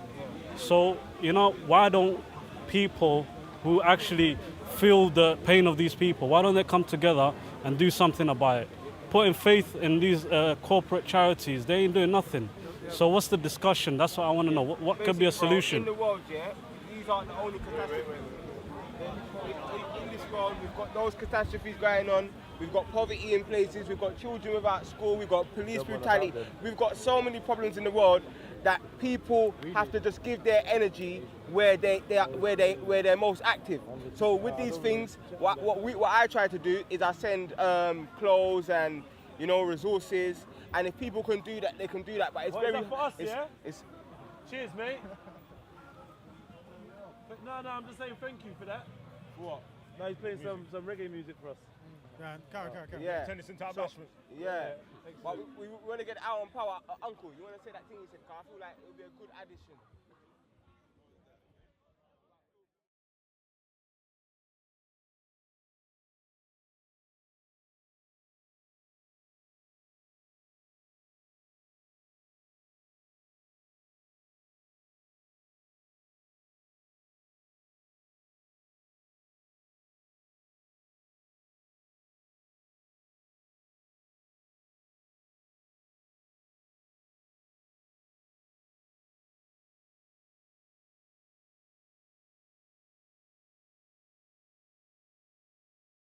So, you know, why don't people who actually feel the pain of these people, why don't they come together and do something about it? Putting faith in these corporate charities, they ain't doing nothing. So what's the discussion? That's what I want to know. What could be a solution? In the world, yeah, these aren't the only catastrophes. In this world, we've got those catastrophes going on. We've got poverty in places. We've got children without school. We've got police brutality. We've got so many problems in the world that people have to just give their energy where they're most active. So with these things, what I try to do is I send clothes and resources. And if people can do that, they can do that. But it's very Is that for us, yeah? It's cheers, mate. But no, I'm just saying thank you for that. What? No, he's playing some reggae music for us. Yeah. Turn this into our So, bashment. yeah. But we want to get out on power. Uncle, you want to say that thing you said? Because I feel like it would be a good addition.